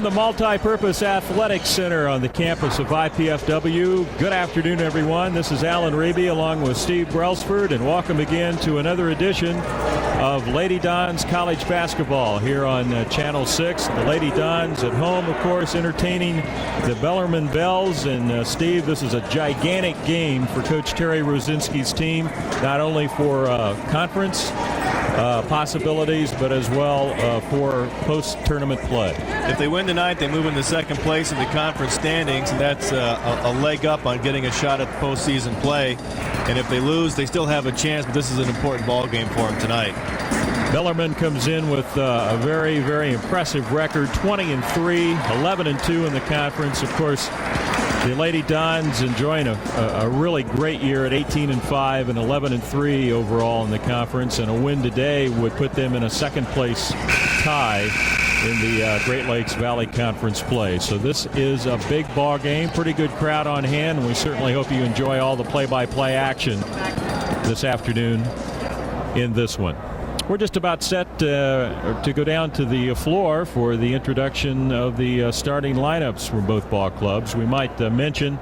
the Multi-Purpose Athletics Center on the campus of IPFW. Good afternoon, everyone. This is Alan Raby along with Steve Brailsford, and welcome again to another edition of Lady Dons College Basketball here on Channel 6. The Lady Dons at home, of course, entertaining the Bellarmine Bells. And Steve, this is a gigantic game for Coach Terry Rosinski's team, not only for conference possibilities, but as well for post-tournament play. If they win tonight, they move into second place in the conference standings, and that's a leg up on getting a shot at postseason play. And if they lose, they still have a chance, but this is an important ball game for them tonight. Bellarmine comes in with a very, very impressive record, 20-3, 11-2 in the conference. Of course, the Lady Dons enjoying a really great year at 18-5 and 11-3 overall in the conference, and a win today would put them in a second-place tie in the Great Lakes Valley Conference play. So this is a big ball game, pretty good crowd on hand, and we certainly hope you enjoy all the play-by-play action this afternoon in this one. We're just about set to go down to the floor for the introduction of the starting lineups from both ball clubs. We might mention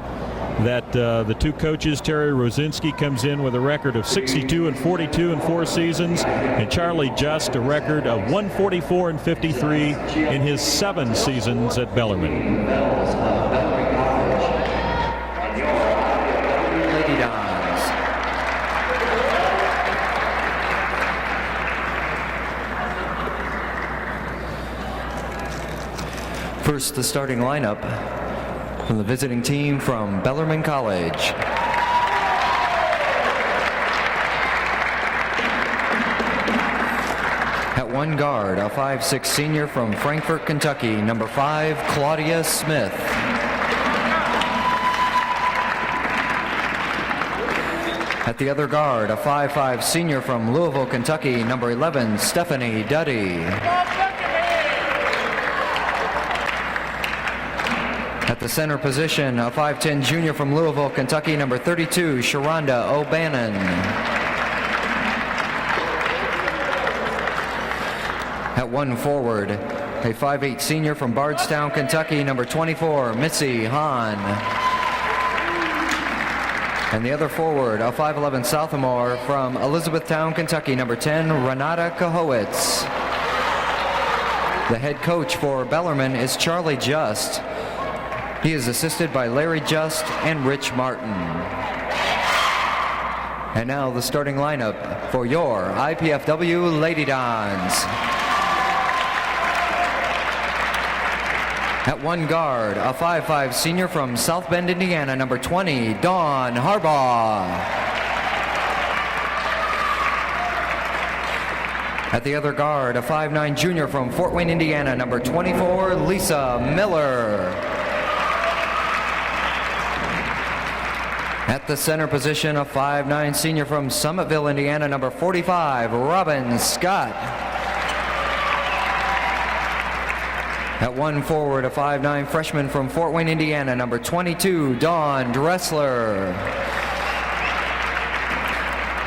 that the two coaches, Terry Rosinski comes in with a record of 62-42 in 4 seasons, and Charlie Just a record of 144-53 in his 7 seasons at Bellarmine. Lady Dons. First, the starting lineup from the visiting team from Bellarmine College. At one guard, a 5'6" senior from Frankfort, Kentucky, number 5, Claudia Smith. At the other guard, a 5'5" senior from Louisville, Kentucky, number 11, Stephanie Duddy. At the center position, a 5'10" junior from Louisville, Kentucky, number 32, Sharonda O'Bannon. At one forward, a 5'8" senior from Bardstown, Kentucky, number 24, Missy Hahn. And the other forward, a 5'11" sophomore from Elizabethtown, Kentucky, number 10, Renata Kahowitz. The head coach for Bellarmine is Charlie Just. He is assisted by Larry Just and Rich Martin. And now the starting lineup for your IPFW Lady Dons. At one guard, a 5'5" senior from South Bend, Indiana, number 20, Dawn Harbaugh. At the other guard, a 5'9" junior from Fort Wayne, Indiana, number 24, Lisa Miller. At the center position, a 5'9" senior from Summitville, Indiana, number 45, Robin Scott. At one forward, a 5'9" freshman from Fort Wayne, Indiana, number 22, Dawn Dressler.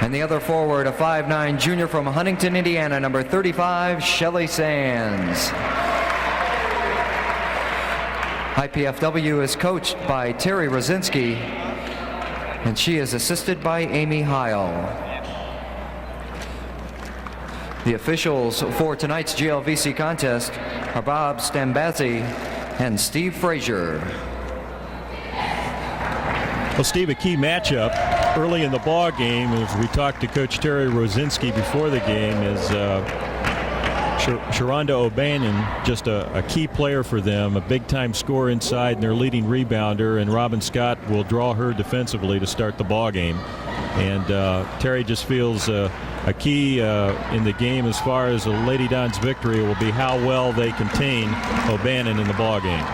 And the other forward, a 5'9" junior from Huntington, Indiana, number 35, Shelly Sands. IPFW is coached by Terry Rosinski, and she is assisted by Amy Heil. The officials for tonight's GLVC contest are Bob Stambazzi and Steve Frazier. Well, Steve, a key matchup early in the ball game, as we talked to Coach Terry Rosinski before the game, is Sharonda O'Bannon, just a key player for them, a big-time scorer inside and their leading rebounder, and Robin Scott will draw her defensively to start the ball game. And Terry just feels a key in the game as far as the Lady Dons victory will be how well they contain O'Bannon in the ball game.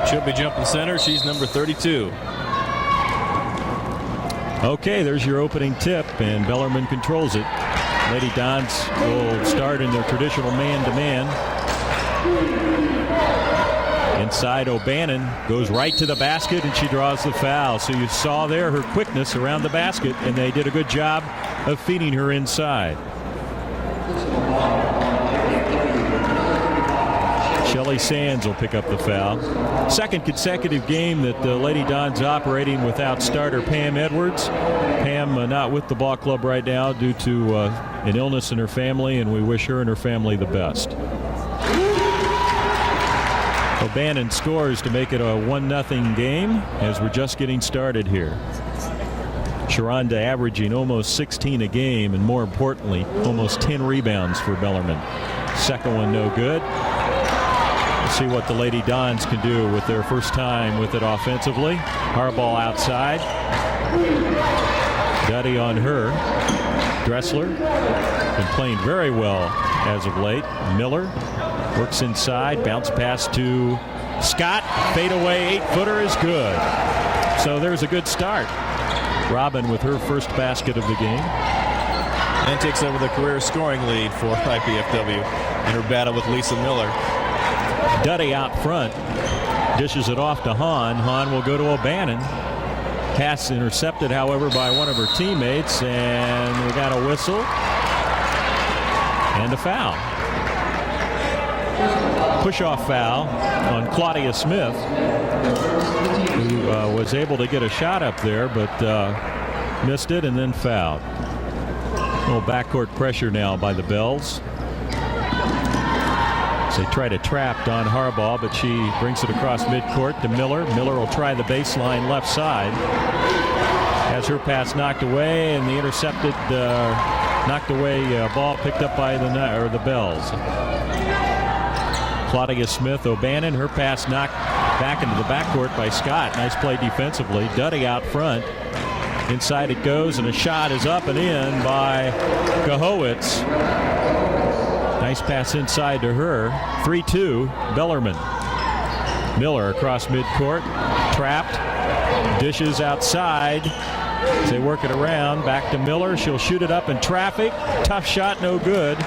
She'll be jumping center. She's number 32. Okay, there's your opening tip, and Bellarmine controls it. Lady Dons will start in their traditional man-to-man. Inside, O'Bannon goes right to the basket, and she draws the foul. So you saw there her quickness around the basket, and they did a good job of feeding her inside. Shelly Sands will pick up the foul. Second consecutive game that the Lady Dons operating without starter Pam Edwards. Pam not with the ball club right now due to an illness in her family, and we wish her and her family the best. O'Bannon scores to make it a 1-0 game as we're just getting started here. Sharonda averaging almost 16 a game, and more importantly, almost 10 rebounds for Bellarmine. Second one no good. Let's see what the Lady Dons can do with their first time with it offensively. Harbaugh outside. Duddy on her. Dressler been playing very well as of late. Miller works inside. Bounce pass to Scott. Fade away 8-footer is good. So there's a good start. Robin with her first basket of the game. And takes over the career scoring lead for IPFW in her battle with Lisa Miller. Duddy out front. Dishes it off to Hahn. Hahn will go to O'Bannon. Pass intercepted, however, by one of her teammates. And we got a whistle. And a foul. Push-off foul on Claudia Smith, who was able to get a shot up there, but missed it and then fouled. A little backcourt pressure now by the Bells. They try to trap Dawn Harbaugh, but she brings it across midcourt to Miller. Miller will try the baseline left side. Has her pass knocked away, and the intercepted, knocked away ball picked up by the Bells. Claudia Smith, O'Bannon, her pass knocked back into the backcourt by Scott. Nice play defensively. Duddy out front. Inside it goes, and a shot is up and in by Kahowitz. Nice pass inside to her. 3-2, Bellarmine. Miller across midcourt. Trapped. Dishes outside. As they work it around. Back to Miller. She'll shoot it up in traffic. Tough shot, no good.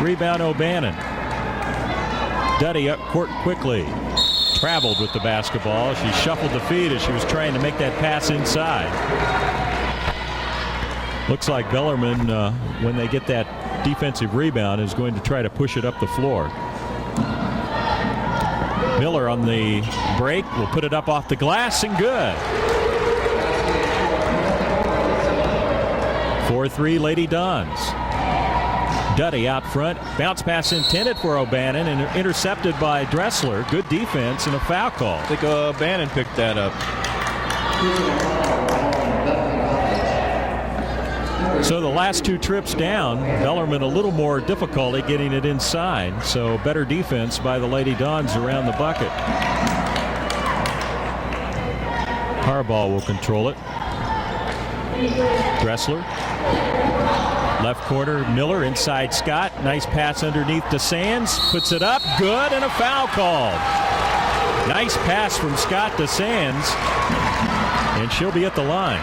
Rebound O'Bannon. Duddy up court quickly. Traveled with the basketball. She shuffled the feet as she was trying to make that pass inside. Looks like Bellarmine, when they get that defensive rebound, is going to try to push it up the floor. Miller on the break will put it up off the glass and good. 4-3 Lady Dons. Duddy out front. Bounce pass intended for O'Bannon and intercepted by Dressler. Good defense and a foul call. I think O'Bannon picked that up. So the last two trips down, Bellarmine a little more difficulty getting it inside. So better defense by the Lady Dons around the bucket. Harbaugh will control it. Dressler. Left corner, Miller inside Scott. Nice pass underneath to Sands. Puts it up. Good, and a foul called. Nice pass from Scott to Sands. And she'll be at the line.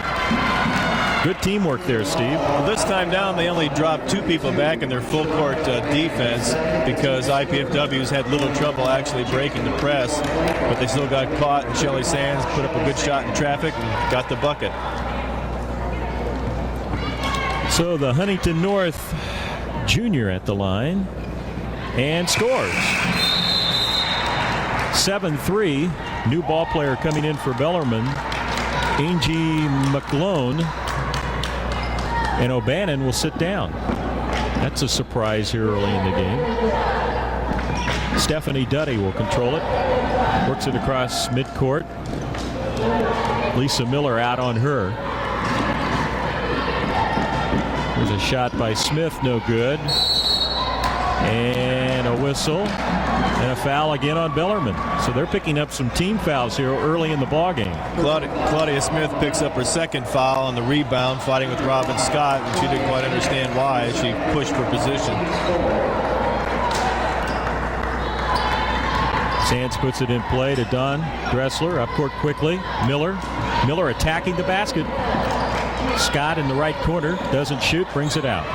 Good teamwork there, Steve. Well, this time down, they only dropped two people back in their full court defense because IPFW's had little trouble actually breaking the press, but they still got caught, and Shelly Sands put up a good shot in traffic and got the bucket. So the Huntington North junior at the line and scores. 7-3. New ball player coming in for Bellarmine, Angie McClone. And O'Bannon will sit down. That's a surprise here early in the game. Stephanie Duddy will control it. Works it across midcourt. Lisa Miller out on her. There's a shot by Smith, no good. And a whistle. And a foul again on Bellarmine. So they're picking up some team fouls here early in the ballgame. Claudia Smith picks up her second foul on the rebound, fighting with Robin Scott, and she didn't quite understand why. She pushed for position. Sands puts it in play to Don Dressler. Up court quickly. Miller attacking the basket. Scott in the right corner. Doesn't shoot. Brings it out.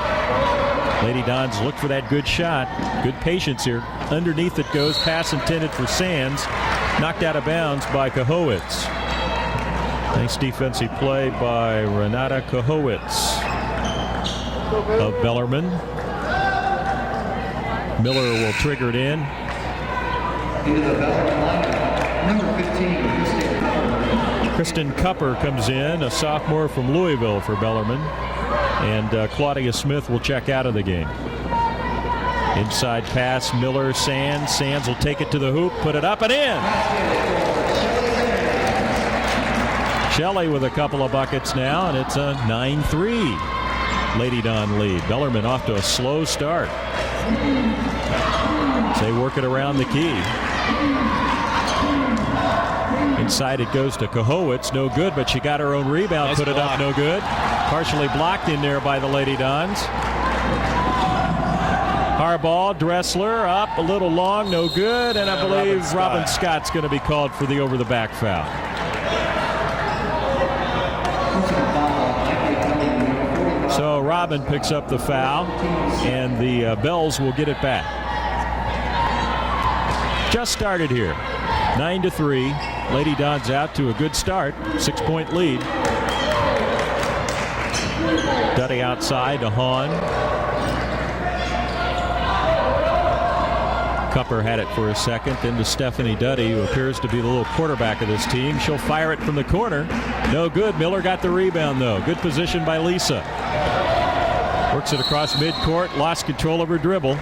Lady Dons look for that good shot. Good patience here. Underneath it goes. Pass intended for Sands. Knocked out of bounds by Kahowitz. Nice defensive play by Renata Kahowitz of Bellarmine. Miller will trigger it in. Into the Bellarmine lineup, number 15, Kristen Cupper comes in, a sophomore from Louisville for Bellarmine. And Claudia Smith will check out of the game. Inside pass, Miller, Sands. Sands will take it to the hoop, put it up and in. Shelley with a couple of buckets now, and it's a 9-3 Lady Don lead. Bellarmine off to a slow start. They work it around the key. Inside it goes to Kahowitz, no good, but she got her own rebound, Nice put it block. up, no good. Partially blocked in there by the Lady Dons. Harbaugh, Dressler up a little long, no good, and I believe Robin Scott's going to be called for the over-the-back foul. So Robin picks up the foul, and the Bells will get it back. Just started here, 9-3. Lady Dons out to a good start, 6-point lead. Duddy outside to Hahn. Cupper had it for a second, then to Stephanie Duddy, who appears to be the little quarterback of this team. She'll fire it from the corner. No good. Miller got the rebound, though. Good position by Lisa. Works it across midcourt, lost control of her dribble.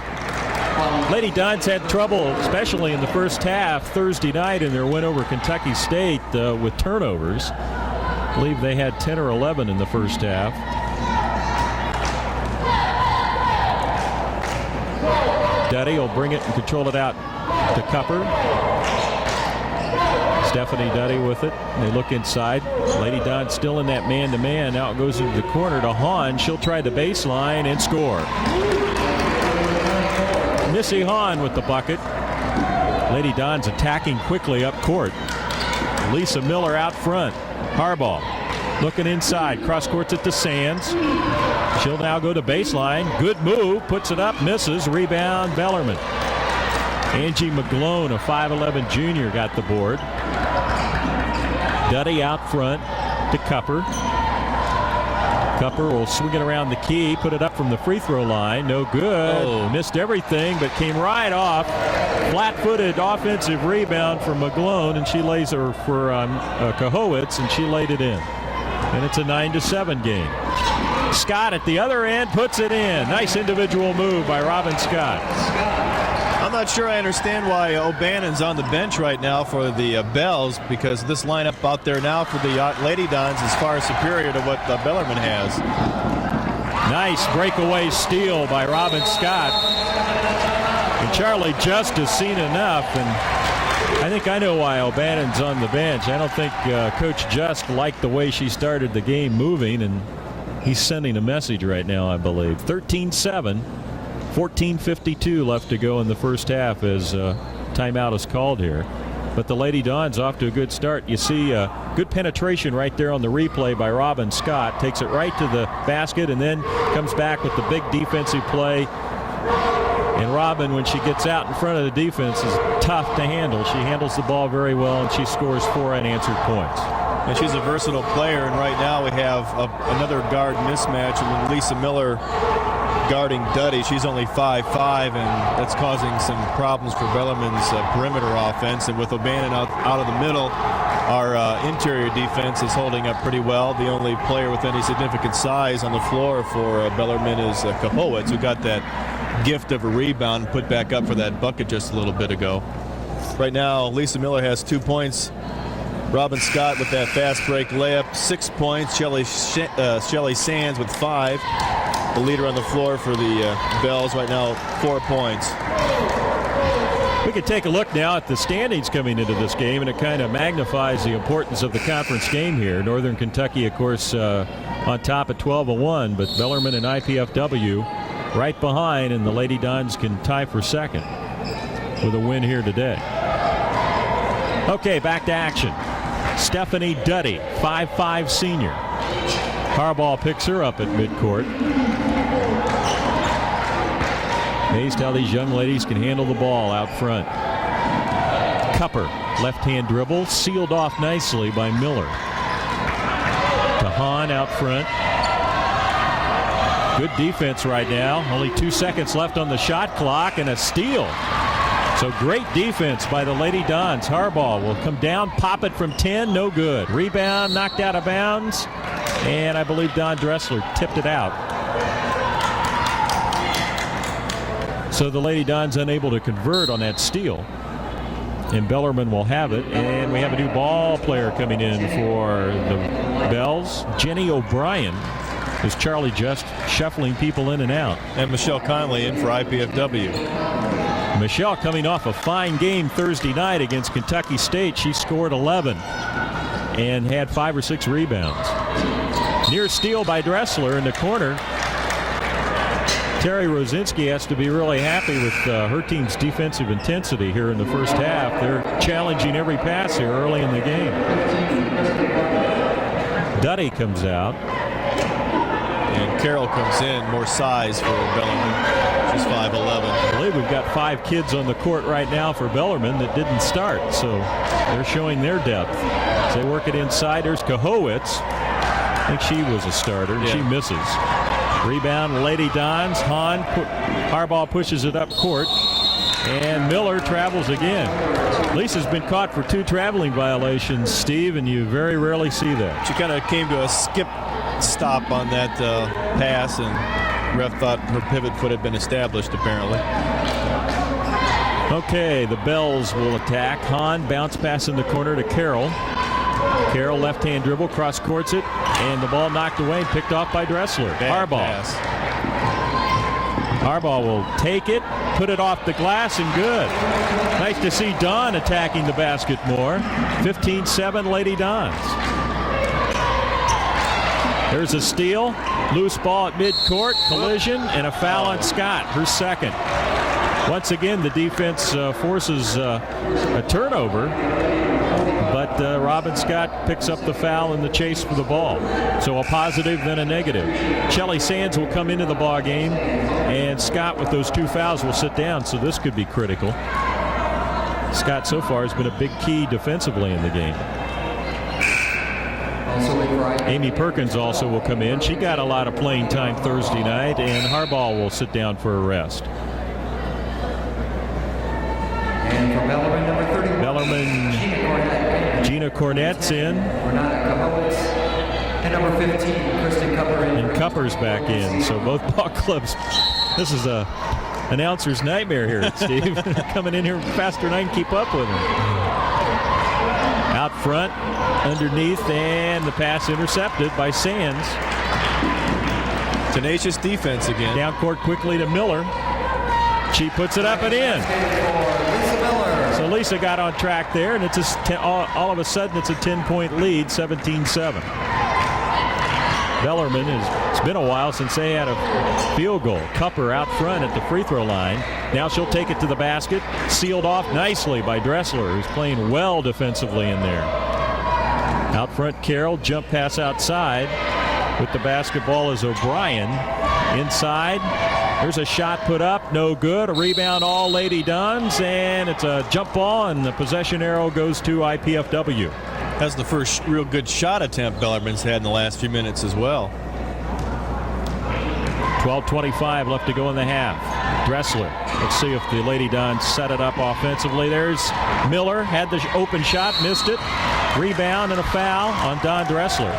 Lady Dons had trouble, especially in the first half Thursday night in their win over Kentucky State with turnovers. I believe they had 10 or 11 in the first half. Duddy will bring it and control it out to Cupper. Stephanie Duddy with it. They look inside. Lady Don still in that man-to-man. Now it goes into the corner to Hahn. She'll try the baseline and score. Missy Hahn with the bucket. Lady Don's attacking quickly up court. Lisa Miller out front. Harbaugh looking inside. Cross courts it to Sands. She'll now go to baseline. Good move. Puts it up. Misses. Rebound Bellarmine. Angie McGlone, a 5'11 junior, got the board. Duddy out front to Cupper. Cupper will swing it around the key, put it up from the free throw line. No good. Oh. Missed everything, but came right off. Flat-footed offensive rebound for McGlone, and she lays her for Kahowitz, and she laid it in. And it's a 9-7 game. Scott at the other end puts it in. Nice individual move by Robin Scott. I'm not sure I understand why O'Bannon's on the bench right now for the Bells, because this lineup out there now for the Lady Dons is far superior to what Bellarmine has. Nice breakaway steal by Robin Scott. And Charlie Just has seen enough, and I think I know why O'Bannon's on the bench. I don't think Coach Just liked the way she started the game moving, and he's sending a message right now, I believe. 13-7. 14:52 left to go in the first half as timeout is called here. But the Lady Dons off to a good start. You see good penetration right there on the replay by Robin Scott. Takes it right to the basket and then comes back with the big defensive play. And Robin, when she gets out in front of the defense, is tough to handle. She handles the ball very well, and she scores 4 unanswered points. And she's a versatile player, and right now we have another guard mismatch, and Lisa Miller guarding Duddy. She's only 5'5", and that's causing some problems for Bellarmine's perimeter offense. And with O'Bannon out of the middle, our interior defense is holding up pretty well. The only player with any significant size on the floor for Bellarmine is Kahowitz, who got that gift of a rebound and put back up for that bucket just a little bit ago. Right now, Lisa Miller has 2 points. Robin Scott with that fast break layup, 6 points. Shelley Sands with 5. The leader on the floor for the Bells right now, 4 points. We can take a look now at the standings coming into this game, and it kind of magnifies the importance of the conference game here. Northern Kentucky, of course, on top at 12-1, but Bellarmine and IPFW right behind, and the Lady Dons can tie for second with a win here today. Okay, back to action. Stephanie Duddy, 5'5 senior. Harbaugh picks her up at midcourt. Amazed how these young ladies can handle the ball out front. Cupper, left-hand dribble, sealed off nicely by Miller. To Hahn out front. Good defense right now. Only 2 seconds left on the shot clock, and a steal. So great defense by the Lady Dons. Harbaugh will come down, pop it from 10, no good. Rebound, knocked out of bounds, and I believe Don Dressler tipped it out. So the Lady Dons unable to convert on that steal. And Bellarmine will have it, and we have a new ball player coming in for the Bells. Jenny O'Brien, as Charlie just shuffling people in and out. And Michelle Conley in for IPFW. Michelle coming off a fine game Thursday night against Kentucky State. She scored 11 and had 5 or 6 rebounds. Near steal by Dressler in the corner. Terry Rosinski has to be really happy with her team's defensive intensity here in the first half. They're challenging every pass here early in the game. Duddy comes out. And Carroll comes in, more size for Bellarmine. She's 5'11". I believe we've got 5 kids on the court right now for Bellarmine that didn't start, so they're showing their depth. As they work it inside, there's Kahowitz. I think she was a starter, and she misses. Rebound, Lady Dons. Harbaugh pushes it up court, and Miller travels again. Lisa's been caught for 2 traveling violations, Steve, and you very rarely see that. She kind of came to a skip stop on that pass, and ref thought her pivot foot had been established, apparently. Okay, the Bells will attack. Hahn bounce pass in the corner to Carroll. Carroll left-hand dribble, cross courts it, and the ball knocked away and picked off by Dressler. Harbaugh will take it, put it off the glass, and good. Nice to see Don attacking the basket more. 15-7 Lady Dons. There's a steal, loose ball at midcourt, collision, and a foul on Scott, her second. Once again, the defense forces a turnover, but Robin Scott picks up the foul in the chase for the ball. So a positive, then a negative. Shelly Sands will come into the ball game, and Scott with those 2 fouls will sit down, so this could be critical. Scott so far has been a big key defensively in the game. Amy Perkins also will come in. She got a lot of playing time Thursday night, and Harbaugh will sit down for a rest. And for Bellarmine, number 31. Bellarmine, Gina Cornett's in. And number 15, Kristen Cupper in. And Cupper's back in. So both ball clubs. This is a announcer's nightmare here, Steve. Coming in here faster than I can keep up with them. Out front, underneath, and the pass intercepted by Sands. Tenacious defense again. Down court quickly to Miller. She puts it up and in. So Lisa got on track there, and it's all of a sudden it's a 10-point lead, 17-7. Bellarmine, it's been a while since they had a field goal. Cupper out front at the free throw line. Now she'll take it to the basket. Sealed off nicely by Dressler, who's playing well defensively in there. Out front, Carroll, jump pass outside. With the basketball is O'Brien. Inside, there's a shot put up, no good. A rebound, all Lady Dons, and it's a jump ball, and the possession arrow goes to IPFW. That's the first real good shot attempt Bellarmine's had in the last few minutes as well. 12:25 left to go in the half. Dressler. Let's see if the Lady Dons set it up offensively. There's Miller, had the open shot, missed it. Rebound and a foul on Don Dressler.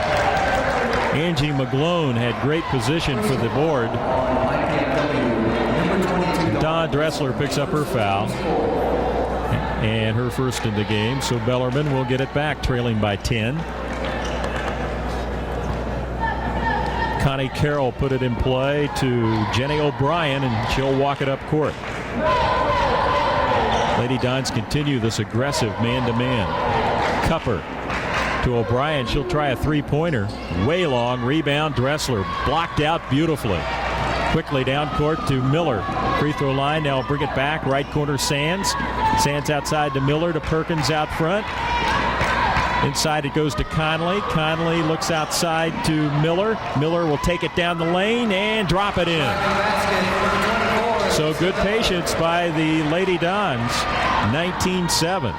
Angie McGlone had great position for the board. Don Dressler picks up her foul. And her first in the game, so Bellarmine will get it back, trailing by 10. Connie Carroll put it in play to Jenny O'Brien, and she'll walk it up court. Lady Dons continue this aggressive man-to-man. Cupper to O'Brien. She'll try a three-pointer. Way long. Rebound. Dressler blocked out beautifully. Quickly down court to Miller. Free throw line. Now bring it back. Right corner Sands. Sands outside to Miller, to Perkins out front. Inside it goes to Conley. Conley looks outside to Miller. Miller will take it down the lane and drop it in. So good patience by the Lady Dons. 19-7.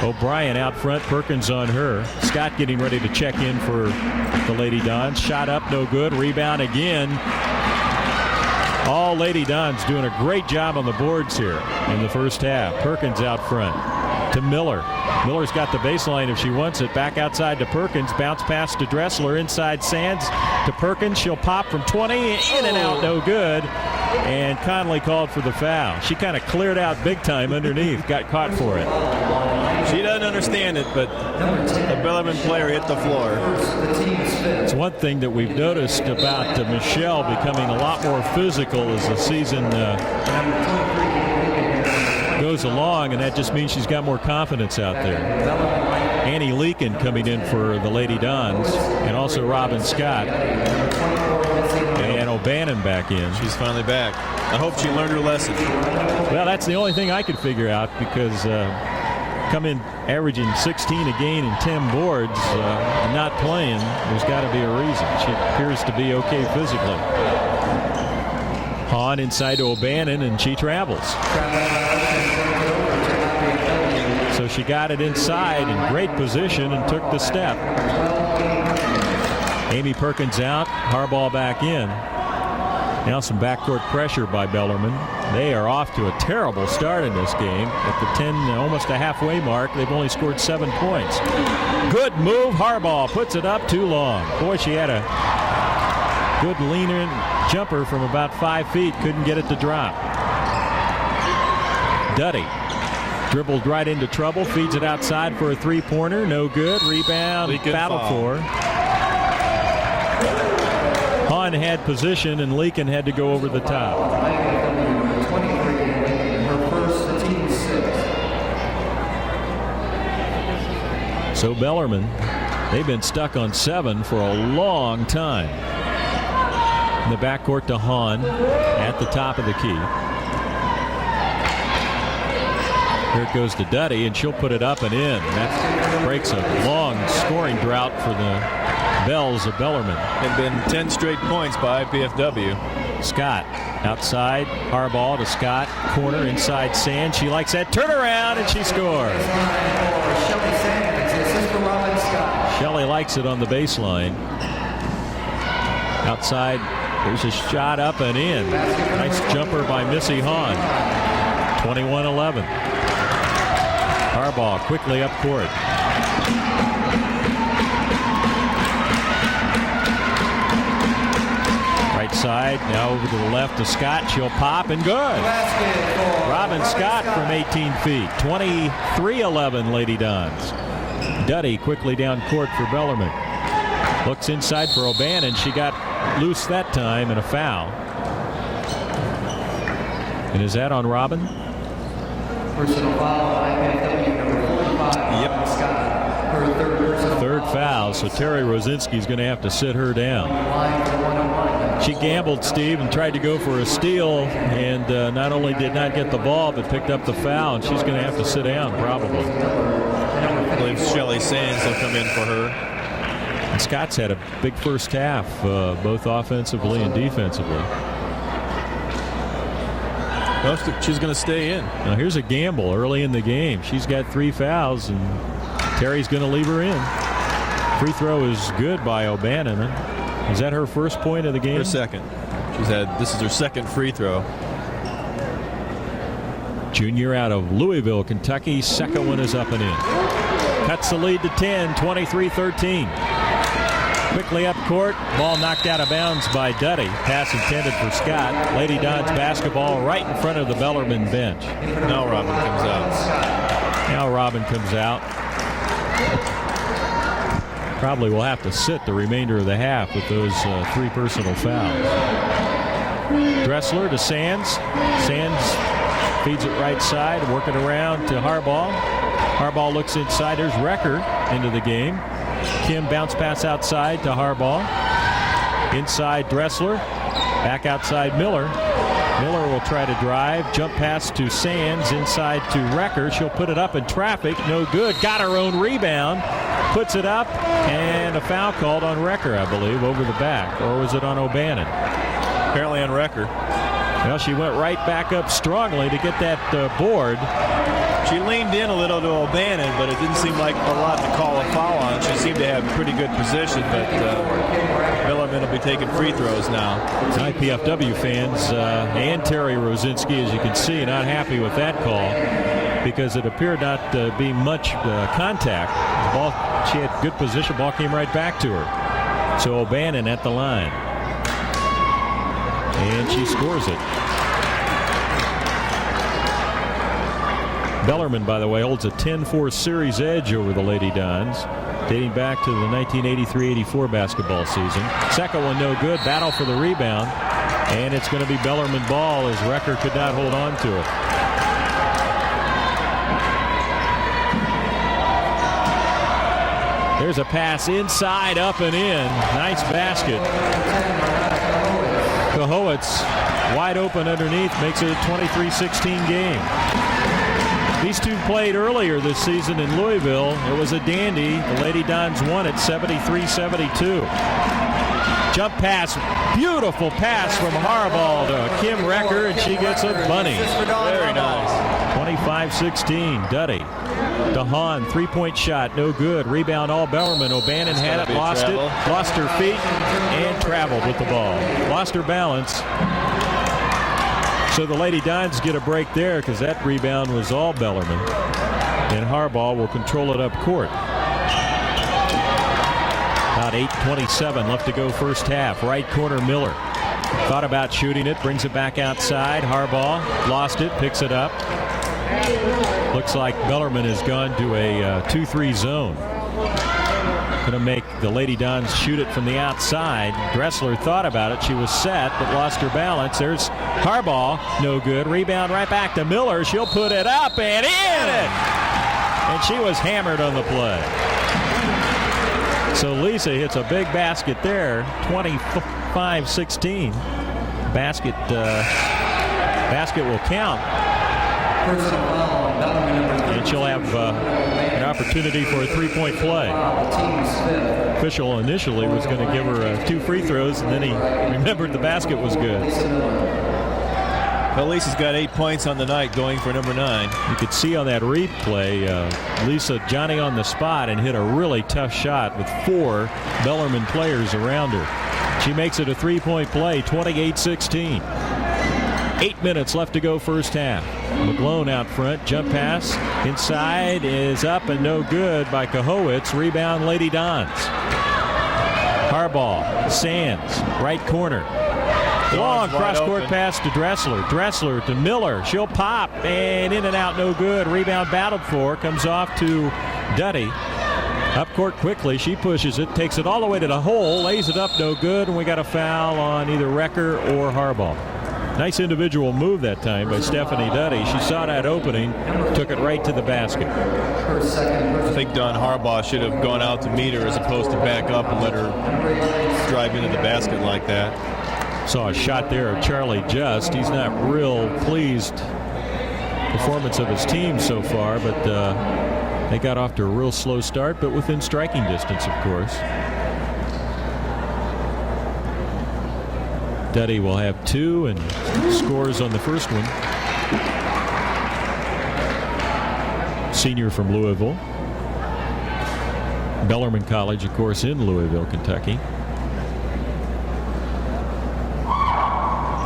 O'Brien out front, Perkins on her. Scott getting ready to check in for the Lady Dons. Shot up, no good. Rebound again All Lady Dons doing a great job on the boards here in the first half. Perkins out front to Miller. Miller's got the baseline if she wants it. Back outside to Perkins. Bounce pass to Dressler. Inside Sands to Perkins. She'll pop from 20. In and out. No good. And Conley called for the foul. She kind of cleared out big time underneath. Got caught for it. She doesn't understand it, but the Bellarmine player hit the floor. It's one thing that we've noticed about Michelle becoming a lot more physical as the season goes along, and that just means she's got more confidence out there. Annie Leakin coming in for the Lady Dons, and also Robin Scott. And O'Bannon back in. She's finally back. I hope she learned her lesson. Well, that's the only thing I could figure out, because come in averaging 16 a game and 10 boards, not playing, there's got to be a reason. She appears to be okay physically. Hahn inside to O'Bannon, and she travels. So she got it inside in great position and took the step. Amy Perkins out, Harbaugh back in. Now some backcourt pressure by Bellarmine. They are off to a terrible start in this game. At the 10, almost a halfway mark, they've only scored 7 points. Good move. Harbaugh puts it up too long. Boy, she had a good lean-in jumper from about 5 feet. Couldn't get it to drop. Duddy dribbled right into trouble. Feeds it outside for a three-pointer. No good. Rebound. Battle for. Hahn had position, and Leakin had to go over the top. So Bellarmine, they've been stuck on 7 for a long time. In the backcourt to Hahn at the top of the key. Here it goes to Duddy, and she'll put it up and in. That breaks a long scoring drought for the Bells of Bellarmine. It's been 10 straight points by IPFW. Scott outside. Harbaugh to Scott. Corner inside Sand. She likes that turnaround, and she scores. Shelley likes it on the baseline. Outside, there's a shot up and in. Nice jumper by Missy Hahn. 21-11. Harbaugh quickly up court. Right side, now over to the left to Scott. She'll pop and good. Robin Scott from 18 feet. 23-11 Lady Dons. Duddy quickly down court for Bellarmine. Looks inside for O'Bannon. She got loose that time, and a foul. And is that on Robin? Personal foul, IPFW number 45. Yep. Her Third foul, so Terry Rosinski's going to have to sit her down. She gambled, Steve, and tried to go for a steal, and not only did not get the ball, but picked up the foul, and she's going to have to sit down probably. I believe Shelley Sands will come in for her. And Scott's had a big first half, both offensively and defensively. She's going to stay in. Now here's a gamble early in the game. She's got 3 fouls, and Terry's going to leave her in. Free throw is good by O'Bannon. Is that her first point of the game? Her second. This is her second free throw. Junior out of Louisville, Kentucky. Second one is up and in. Cuts the lead to 10, 23-13. Quickly up court. Ball knocked out of bounds by Duddy. Pass intended for Scott. Lady Dons basketball right in front of the Bellarmine bench. Now Robin comes out. Now Robin comes out. Probably will have to sit the remainder of the half with those 3 personal fouls. Dressler to Sands. Sands feeds it right side, working around to Harbaugh. Harbaugh looks inside. There's Recker into the game. Kim bounce pass outside to Harbaugh. Inside Dressler. Back outside Miller. Miller will try to drive. Jump pass to Sands. Inside to Recker. She'll put it up in traffic. No good. Got her own rebound. Puts it up. And a foul called on Recker, I believe, over the back. Or was it on O'Bannon? Apparently on Recker. Well, she went right back up strongly to get that board. She leaned in a little to O'Bannon, but it didn't seem like a lot to call a foul on. She's seem to have pretty good position, but Bellarmine will be taking free throws now. IPFW fans and Terry Rosinski, as you can see, not happy with that call because it appeared not to be much contact. The ball, she had good position. Ball came right back to her. So O'Bannon at the line. And she scores it. Bellarmine, by the way, holds a 10-4 series edge over the Lady Dons, dating back to the 1983-84 basketball season. Second one no good. Battle for the rebound. And it's going to be Bellarmine ball as Recker could not hold on to it. There's a pass inside, up and in. Nice basket. Kohowitz wide open underneath, makes it a 23-16 game. These two played earlier this season in Louisville. It was a dandy. The Lady Dons won it 73-72. Jump pass, beautiful pass from Harbaugh to Kim Recker, and she gets a bunny. Very nice. 25-16. Duddy. DeHaan, three-point shot, no good. Rebound all Bellarmine. O'Bannon had it, lost it, lost her feet, and traveled with the ball. Lost her balance. So the Lady Dons get a break there because that rebound was all Bellarmine. And Harbaugh will control it up court. About 8:27 left to go first half. Right corner Miller. Thought about shooting it, brings it back outside. Harbaugh lost it, picks it up. Looks like Bellarmine has gone to a 2-3 zone. Going to make the Lady Dons shoot it from the outside. Dressler thought about it. She was set, but lost her balance. There's Harbaugh. No good. Rebound right back to Miller. She'll put it up and in it. And she was hammered on the play. So Lisa hits a big basket there. 25-16. Basket will count. And she'll have an opportunity for a three-point play. Official initially was going to give her 2 free throws, and then he remembered the basket was good. Well, Lisa's got 8 points on the night, going for number 9. You could see on that replay, Lisa Johnny on the spot and hit a really tough shot with 4 Bellarmine players around her. She makes it a three-point play, 28-16. 8 minutes left to go first half. McGlone out front. Jump pass inside is up and no good by Kohowitz. Rebound Lady Dons. Harbaugh, Sands, right corner. Long cross-court pass to Dressler. Dressler to Miller. She'll pop and in and out, no good. Rebound battled for. Comes off to Duddy. Up court quickly. She pushes it, takes it all the way to the hole, lays it up, no good, and we got a foul on either Recker or Harbaugh. Nice individual move that time by Stephanie Duddy. She saw that opening, took it right to the basket. I think Don Harbaugh should have gone out to meet her as opposed to back up and let her drive into the basket like that. Saw a shot there of Charlie Just. He's not real pleased performance of his team so far, but they got off to a real slow start, but within striking distance, of course. Duddy will have 2 and scores on the first one. Senior from Louisville. Bellarmine College, of course, in Louisville, Kentucky.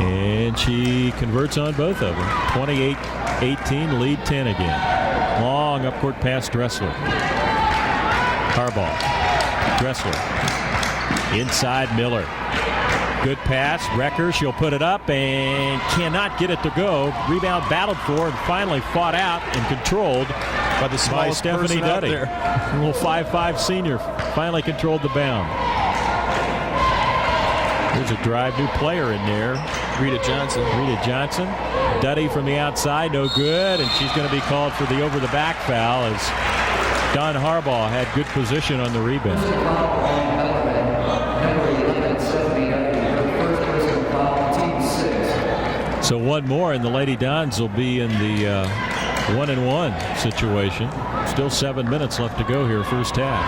And she converts on both of them. 28-18, lead 10 again. Long up-court pass, Dressler. Harbaugh. Dressler. Inside, Miller. Good pass. Recker, she'll put it up and cannot get it to go. Rebound battled for and finally fought out and controlled by Stephanie Duddy. A little 5'5" senior finally controlled the bound. There's a drive, new player in there. Rita Johnson. Duddy from the outside, no good, and she's going to be called for the over-the-back foul as Don Harbaugh had good position on the rebound. So one more, and the Lady Dons will be in the 1-and-1 situation. Still 7 minutes left to go here, first half.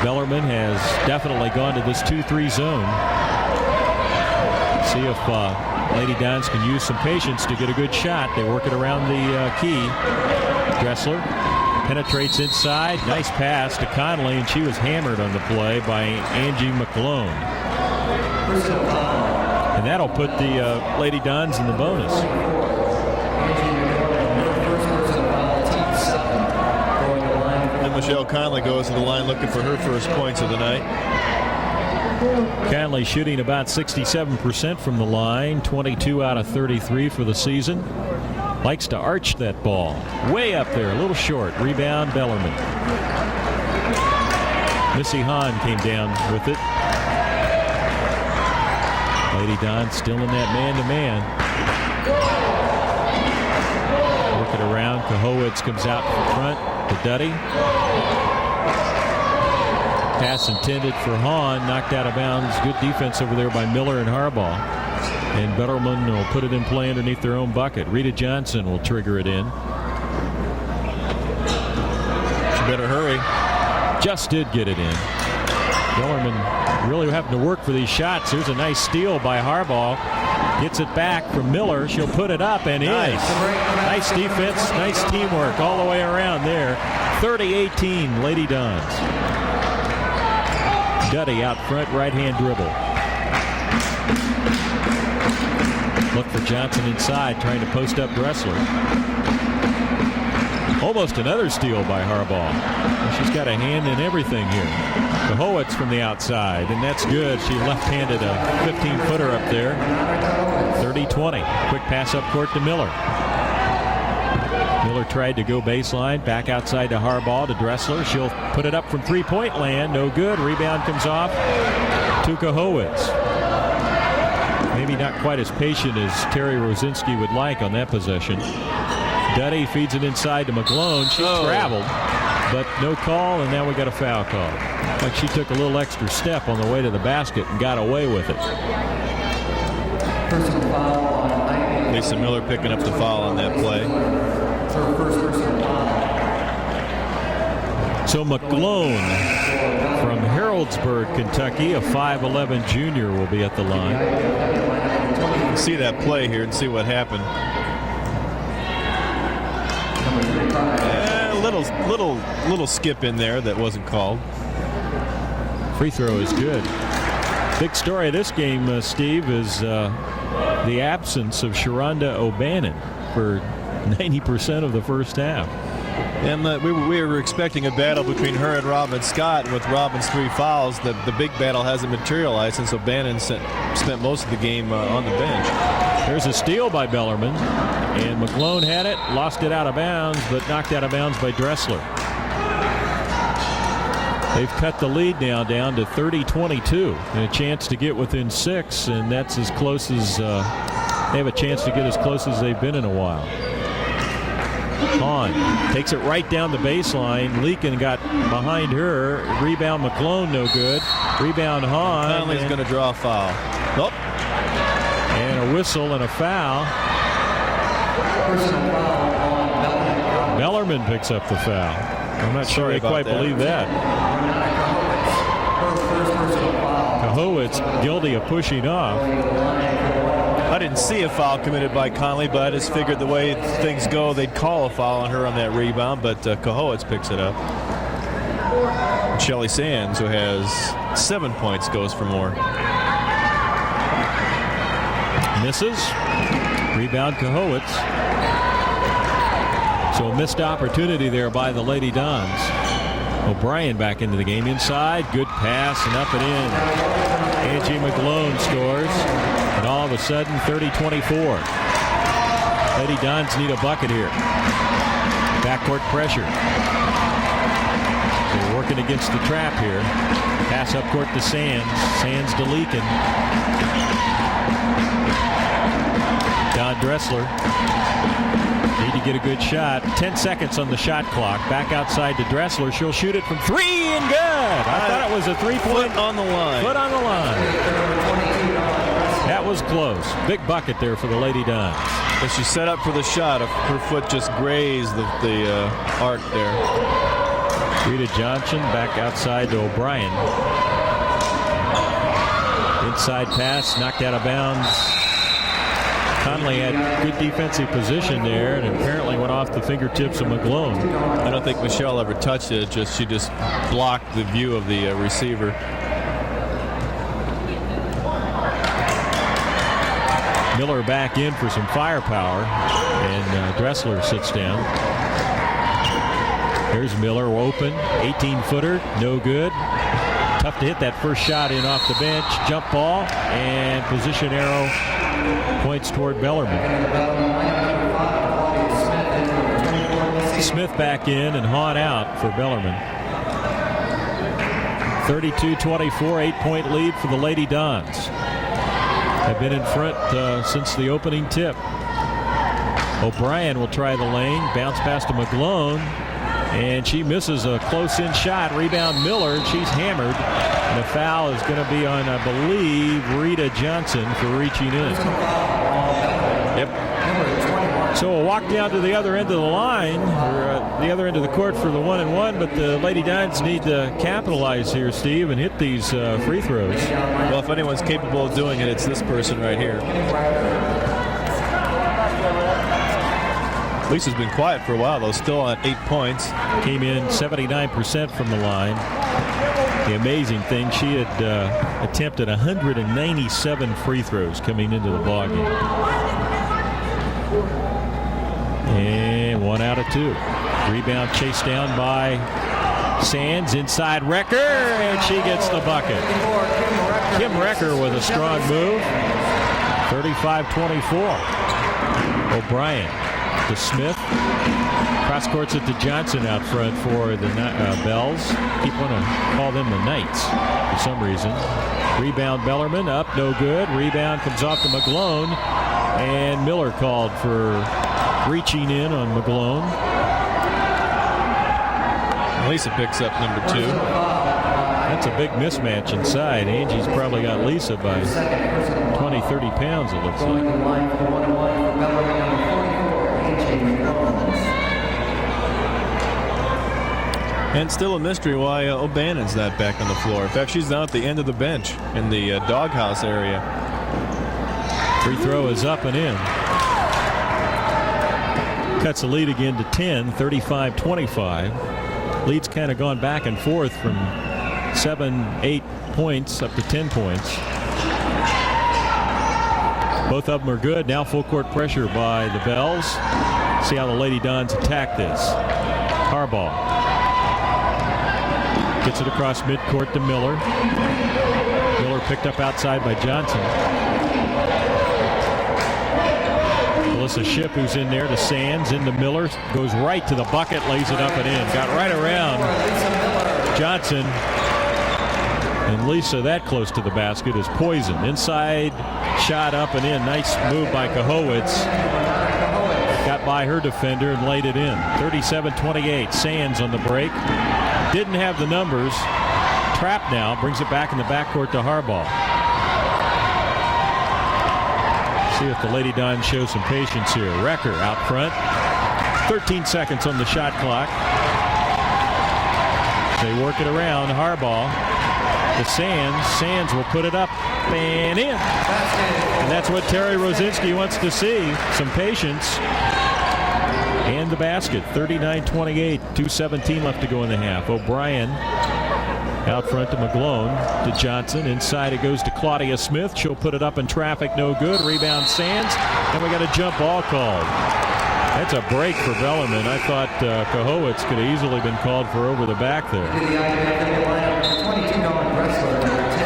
Bellarmine has definitely gone to this 2-3 zone. See if Lady Dons can use some patience to get a good shot. They work it around the key. Dressler Penetrates inside. Nice pass to Conley, and she was hammered on the play by Angie McClone. And that'll put the Lady Dons in the bonus. And Michelle Conley goes to the line looking for her first points of the night. Conley shooting about 67% from the line, 22 out of 33 for the season. Likes to arch that ball. Way up there, a little short. Rebound, Bellarmine. Missy Hahn came down with it. Lady Don still in that man-to-man. Work it around. Kahowitz comes out front to Duddy. Pass intended for Hahn, knocked out of bounds. Good defense over there by Miller and Harbaugh. And Bellarmine will put it in play underneath their own bucket. Rita Johnson will trigger it in. She better hurry. Just did get it in. Bellarmine really having to work for these shots. Here's a nice steal by Harbaugh. Gets it back from Miller. She'll put it up and nice. Nice defense, nice teamwork all the way around there. 30-18 Lady Dons. Duddy out front, right-hand dribble. Look for Johnson inside, trying to post up Dressler. Almost another steal by Harbaugh. She's got a hand in everything here. Kahowitz from the outside, and that's good. She left-handed a 15-footer up there. 30-20. Quick pass up court to Miller. Miller tried to go baseline, back outside to Harbaugh, to Dressler. She'll put it up from three-point land. No good. Rebound comes off to Kahowitz. Maybe not quite as patient as Terry Rosinski would like on that possession. Duddy feeds it inside to McClone. She traveled, but no call, and now we got a foul call. Like she took a little extra step on the way to the basket and got away with it. Lisa Miller picking up the foul on that play. So McClone from Harrodsburg, Kentucky, a 5'11 junior, will be at the line. See that play here and see what happened. Little skip in there that wasn't called. Free throw is good. Big story of this game, Steve, is the absence of Sharonda O'Bannon for 90% of the first half. And we were expecting a battle between her and Robin Scott. With Robin's 3 fouls, the big battle hasn't materialized since O'Bannon spent most of the game on the bench. There's a steal by Bellarmine, and McClone had it, lost it out of bounds, but knocked out of bounds by Dressler. They've cut the lead now down to 30-22, and a chance to get within 6, and that's as close as they have a chance to get as close as they've been in a while. Hahn takes it right down the baseline. Leakin got behind her. Rebound McClone, no good. Rebound Hahn. Conley's going to draw a foul. Nope. And a whistle and a foul. Bellarmine picks up the foul. I'm not sure they quite believe that. Kahowitz guilty of pushing off. I didn't see a foul committed by Conley, but I just figured the way things go, they'd call a foul on her on that rebound, but Kahowitz picks it up. And Shelly Sands, who has 7 points, goes for more. Misses. Rebound Kahowitz. So a missed opportunity there by the Lady Dons. O'Brien back into the game inside. Good pass and up and in. Angie McClone scores. And all of a sudden, 30-24. Lady Dons need a bucket here. Backcourt pressure. They're working against the trap here. Pass up court to Sands. Sands to Leakin. Don Dressler. Need to get a good shot. 10 seconds on the shot clock. Back outside to Dressler. She'll shoot it from 3 and good. I thought it was a 3-point. Foot on the line. Foot on the line. That was close. Big bucket there for the Lady Dons. As she set up for the shot, her foot just grazed the arc there. Rita Johnson back outside to O'Brien. Inside pass knocked out of bounds Conley had good defensive position there and apparently went off the fingertips of McGlone. I don't think Michelle ever touched it. She just blocked the view of the receiver. Miller back in for some firepower, and Dressler sits down. Here's Miller open, 18-footer, no good. Tough to hit that first shot in off the bench. Jump ball, and position arrow points toward Bellarmine. Smith back in and Hahn out for Bellarmine. 32-24, 8-point lead for the Lady Dons. Have been in front since the opening tip. O'Brien will try the lane, bounce pass to McGlone, and she misses a close-in shot. Rebound Miller, she's hammered. And the foul is going to be on, I believe, Rita Johnson for reaching in. Yep. So a walk down to the other end of the line, or the other end of the court for the 1-and-1, but the Lady Dons need to capitalize here, Steve, and hit these free throws. Well, if anyone's capable of doing it, it's this person right here. Lisa's been quiet for a while, though, still on 8 points. Came in 79% from the line. The amazing thing, she had attempted 197 free throws coming into the ballgame. And 1 out of 2. Rebound chased down by Sands, inside Recker, and she gets the bucket. Kim Recker with a strong move. 35-24. O'Brien to Smith. Cross courts it to Johnson out front for the Bells. Keep want to call them the Knights for some reason. Rebound Bellarmine up, no good. Rebound comes off to McGlone, and Miller called for reaching in on McGlone. Lisa picks up number 2. That's a big mismatch inside. Angie's probably got Lisa by 20, 30 pounds, it looks like. And still a mystery why O'Bannon's not back on the floor. In fact, she's down at the end of the bench in the doghouse area. Free throw is up and in. Cuts the lead again to 10, 35-25. Lead's kind of gone back and forth from 7, 8 points up to 10 points. Both of them are good. Now full court pressure by the Bells. See how the Lady Dons attack this. Harbaugh gets it across midcourt to Miller. Miller picked up outside by Johnson. Melissa Shipp, who's in there, to Sands, into Miller, goes right to the bucket, lays it up and in. Got right around Johnson. And Lisa, that close to the basket, is poison. Inside shot up and in. Nice move by Kahowitz. Got by her defender and laid it in. 37-28. Sands on the break. Didn't have the numbers. Trapped now. Brings it back in the backcourt to Harbaugh. See if the Lady Dons show some patience here. Recker out front. 13 seconds on the shot clock. They work it around. Harbaugh to Sands. Sands will put it up and in. And that's what Terry Rosinski wants to see. Some patience. And the basket. 39-28. 2:17 left to go in the half. O'Brien out front to McGlone, to Johnson. Inside it goes to Claudia Smith. She'll put it up in traffic. No good. Rebound Sands. And we got a jump ball called. That's a break for Bellarmine. I thought Kahowitz could have easily been called for over the back there.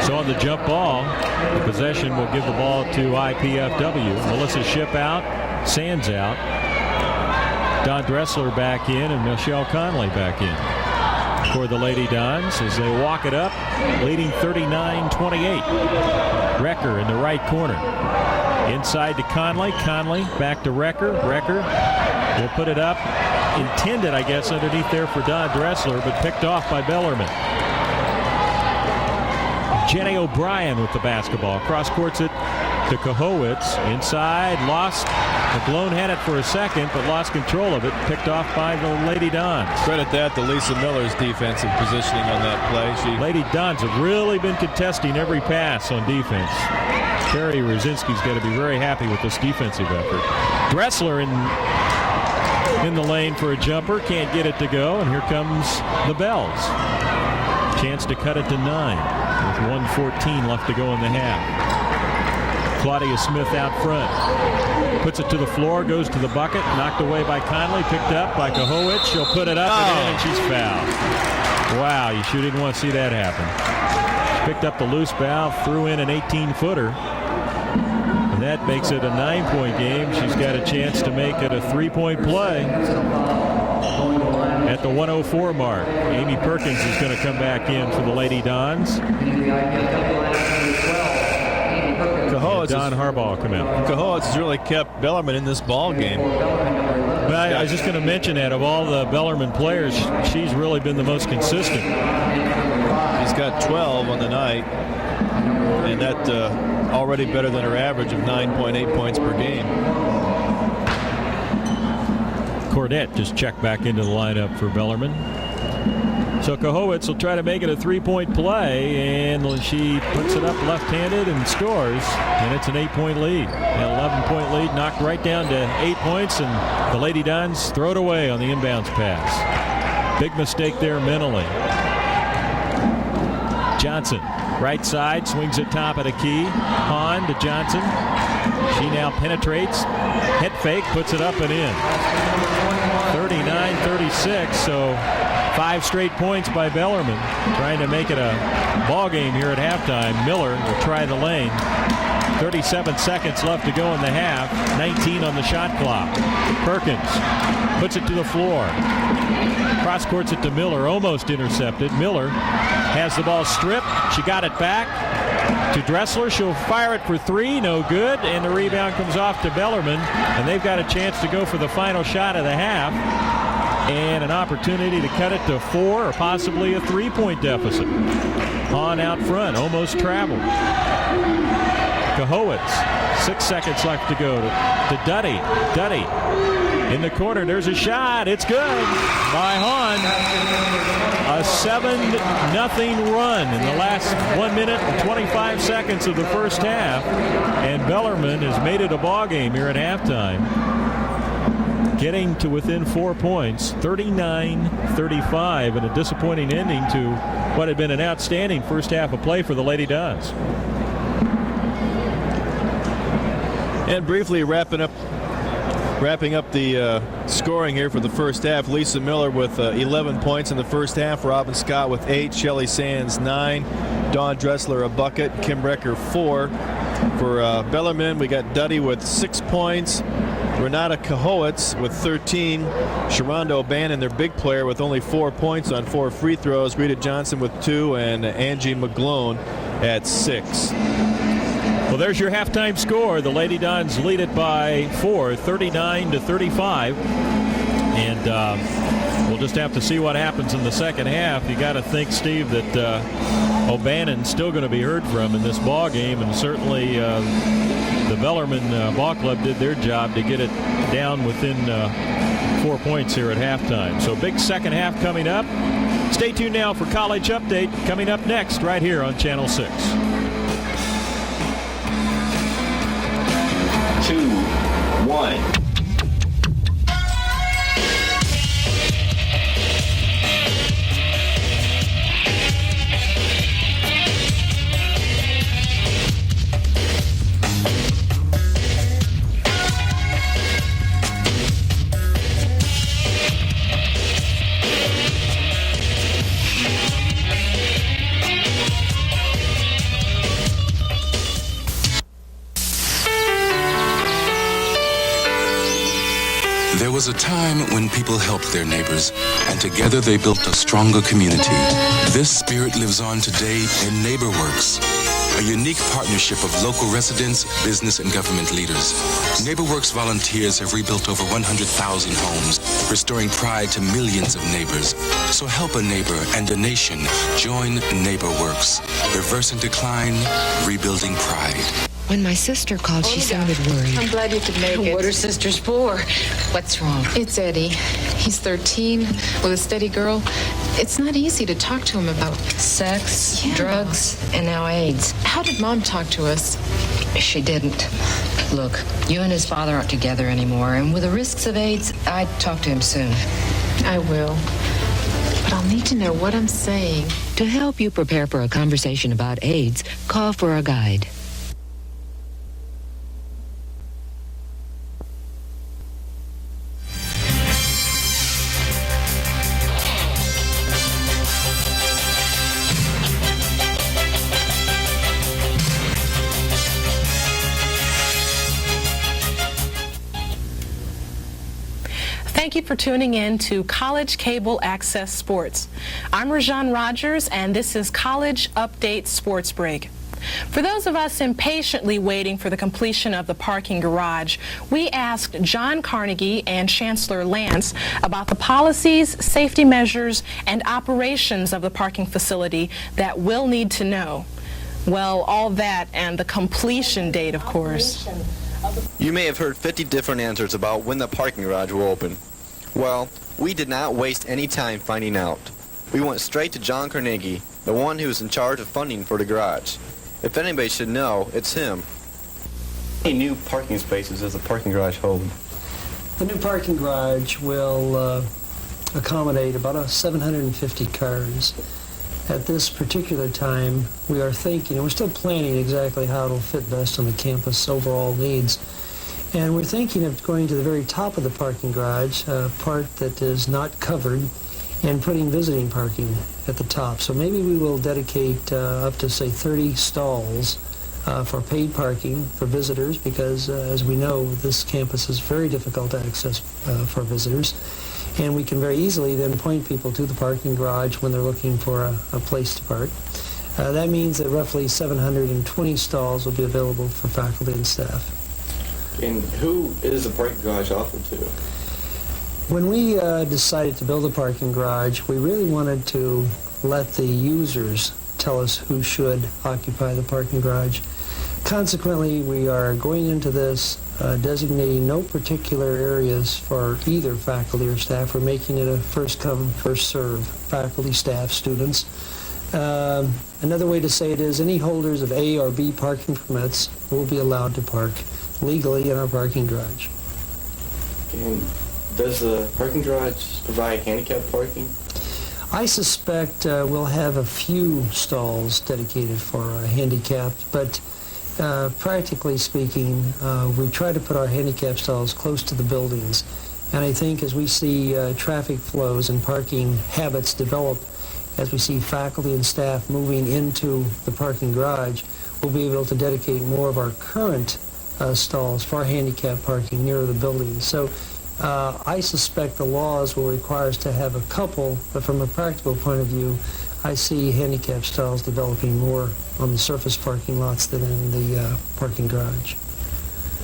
So on the jump ball, the possession will give the ball to IPFW. Melissa Shipp out. Sands out. Don Dressler back in and Michelle Conley back in for the Lady Dons as they walk it up, leading 39-28. Recker in the right corner. Inside to Conley. Conley back to Recker. Recker will put it up. Intended, I guess, underneath there for Don Dressler, but picked off by Bellarmine. Jenny O'Brien with the basketball. Cross courts it to Kahowitz. Inside, lost. McGlone had it for a second, but lost control of it. Picked off by the Lady Dons. Credit that to Lisa Miller's defensive positioning on that play. Lady Dons have really been contesting every pass on defense. Terry Rosinski's got to be very happy with this defensive effort. Dressler in the lane for a jumper. Can't get it to go, and here comes the Bells. Chance to cut it to 9 with 1:14 left to go in the half. Claudia Smith out front. Puts it to the floor, goes to the bucket, knocked away by Conley, picked up by Kahowitz. She'll put it up and in, and she's fouled. Wow, you sure didn't want to see that happen. She picked up the loose ball, threw in an 18-footer. And that makes it a 9-point game. She's got a chance to make it a 3-point play at the 104 mark. Amy Perkins is going to come back in for the Lady Dons. Don Harbaugh will come out. Kahowitz has really kept Bellarmine in this ball game. Well, I was just going to mention that of all the Bellarmine players, she's really been the most consistent. He's got 12 on the night, and that already better than her average of 9.8 points per game. Cornett just checked back into the lineup for Bellarmine. So Kahowitz will try to make it a 3-point play, and she puts it up left-handed and scores, and it's an 8-point lead. An 11-point lead knocked right down to 8 points, and the Lady Dons throw it away on the inbounds pass. Big mistake there mentally. Johnson, right side, swings it top of the key. Hahn to Johnson. She now penetrates, head fake, puts it up and in. 39-36, so 5 straight points by Bellarmine, trying to make it a ball game here at halftime. Miller will try the lane. 37 seconds left to go in the half. 19 on the shot clock. Perkins puts it to the floor. Cross courts it to Miller, almost intercepted. Miller has the ball stripped. She got it back to Dressler. She'll fire it for 3, no good, and the rebound comes off to Bellarmine, and they've got a chance to go for the final shot of the half. And an opportunity to cut it to 4 or possibly a 3-point deficit. Hahn out front, almost traveled. Kahowitz, 6 seconds left to go to Duddy. Duddy in the corner, there's a shot, it's good by Hahn. A 7-0 run in the last 1 minute and 25 seconds of the first half. And Bellarmine has made it a ball game here at halftime, getting to within 4 points, 39-35, and a disappointing ending to what had been an outstanding first half of play for the Lady Dons. And briefly wrapping up the scoring here for the first half. Lisa Miller with 11 points in the first half. Robin Scott with 8. Shelley Sands 9. Dawn Dressler a bucket. Kim Recker 4. For Bellarmine, we got Duddy with 6 points. Renata Kahowitz with 13. Sharonda O'Bannon, their big player, with only 4 points on 4 free throws. Rita Johnson with 2, and Angie McGlone at 6. Well, there's your halftime score. The Lady Dons lead it by 4, 39-35. And we'll just have to see what happens in the second half. You got to think, Steve, that O'Bannon's still going to be heard from in this ball game, and certainly the Bellarmine Ball Club did their job to get it down within 4 points here at halftime. So big second half coming up. Stay tuned now for College Update coming up next right here on Channel 6. 2, 1. There was a time when people helped their neighbors, and together they built a stronger community. This spirit lives on today in NeighborWorks, a unique partnership of local residents, business, and government leaders. NeighborWorks volunteers have rebuilt over 100,000 homes, restoring pride to millions of neighbors. So help a neighbor and a nation. Join NeighborWorks, reversing decline, rebuilding pride. When my sister called, she sounded worried. I'm glad you could make it. What are sisters for? What's wrong? It's Eddie. He's 13 with a steady girl. It's not easy to talk to him about Sex, Yeah. drugs, and now AIDS. How did Mom talk to us? She didn't. Look, you and his father aren't together anymore, and with the risks of AIDS, I'd talk to him soon. I will. But I'll need to know what I'm saying. To help you prepare for a conversation about AIDS, call for a guide. Thank you for tuning in to College Cable Access Sports. I'm Rajan Rogers, and this is College Update Sports Break. For those of us impatiently waiting for the completion of the parking garage, we asked John Carnegie and Chancellor Lance about the policies, safety measures, and operations of the parking facility that we'll need to know. Well, all that and the completion date, of course. You may have heard 50 different answers about when the parking garage will open. Well, we did not waste any time finding out. We went straight to John Carnegie, the one who is in charge of funding for the garage. If anybody should know, it's him. How many new parking spaces does the parking garage hold? The new parking garage will accommodate about 750 cars. At this particular time, we are thinking, and we're still planning exactly how it'll fit best on the campus' overall needs. And we're thinking of going to the very top of the parking garage, a part that is not covered, and putting visiting parking at the top. So maybe we will dedicate up to, say, 30 stalls for paid parking for visitors, because as we know, this campus is very difficult to access for visitors. And we can very easily then point people to the parking garage when they're looking for a place to park. That means that roughly 720 stalls will be available for faculty and staff. And who is the parking garage offered to? When we decided to build a parking garage, we really wanted to let the users tell us who should occupy the parking garage. Consequently, we are going into this designating no particular areas for either faculty or staff. We're making it a first-come, first-served faculty, staff, students. Another way to say it is any holders of A or B parking permits will be allowed to park legally in our parking garage. And does the parking garage provide handicap parking? I suspect we'll have a few stalls dedicated for handicapped, but practically speaking, we try to put our handicap stalls close to the buildings. And I think as we see traffic flows and parking habits develop, as we see faculty and staff moving into the parking garage, we'll be able to dedicate more of our current stalls for handicap parking near the buildings. So I suspect the laws will require us to have a couple, but from a practical point of view, I see handicap stalls developing more on the surface parking lots than in the parking garage.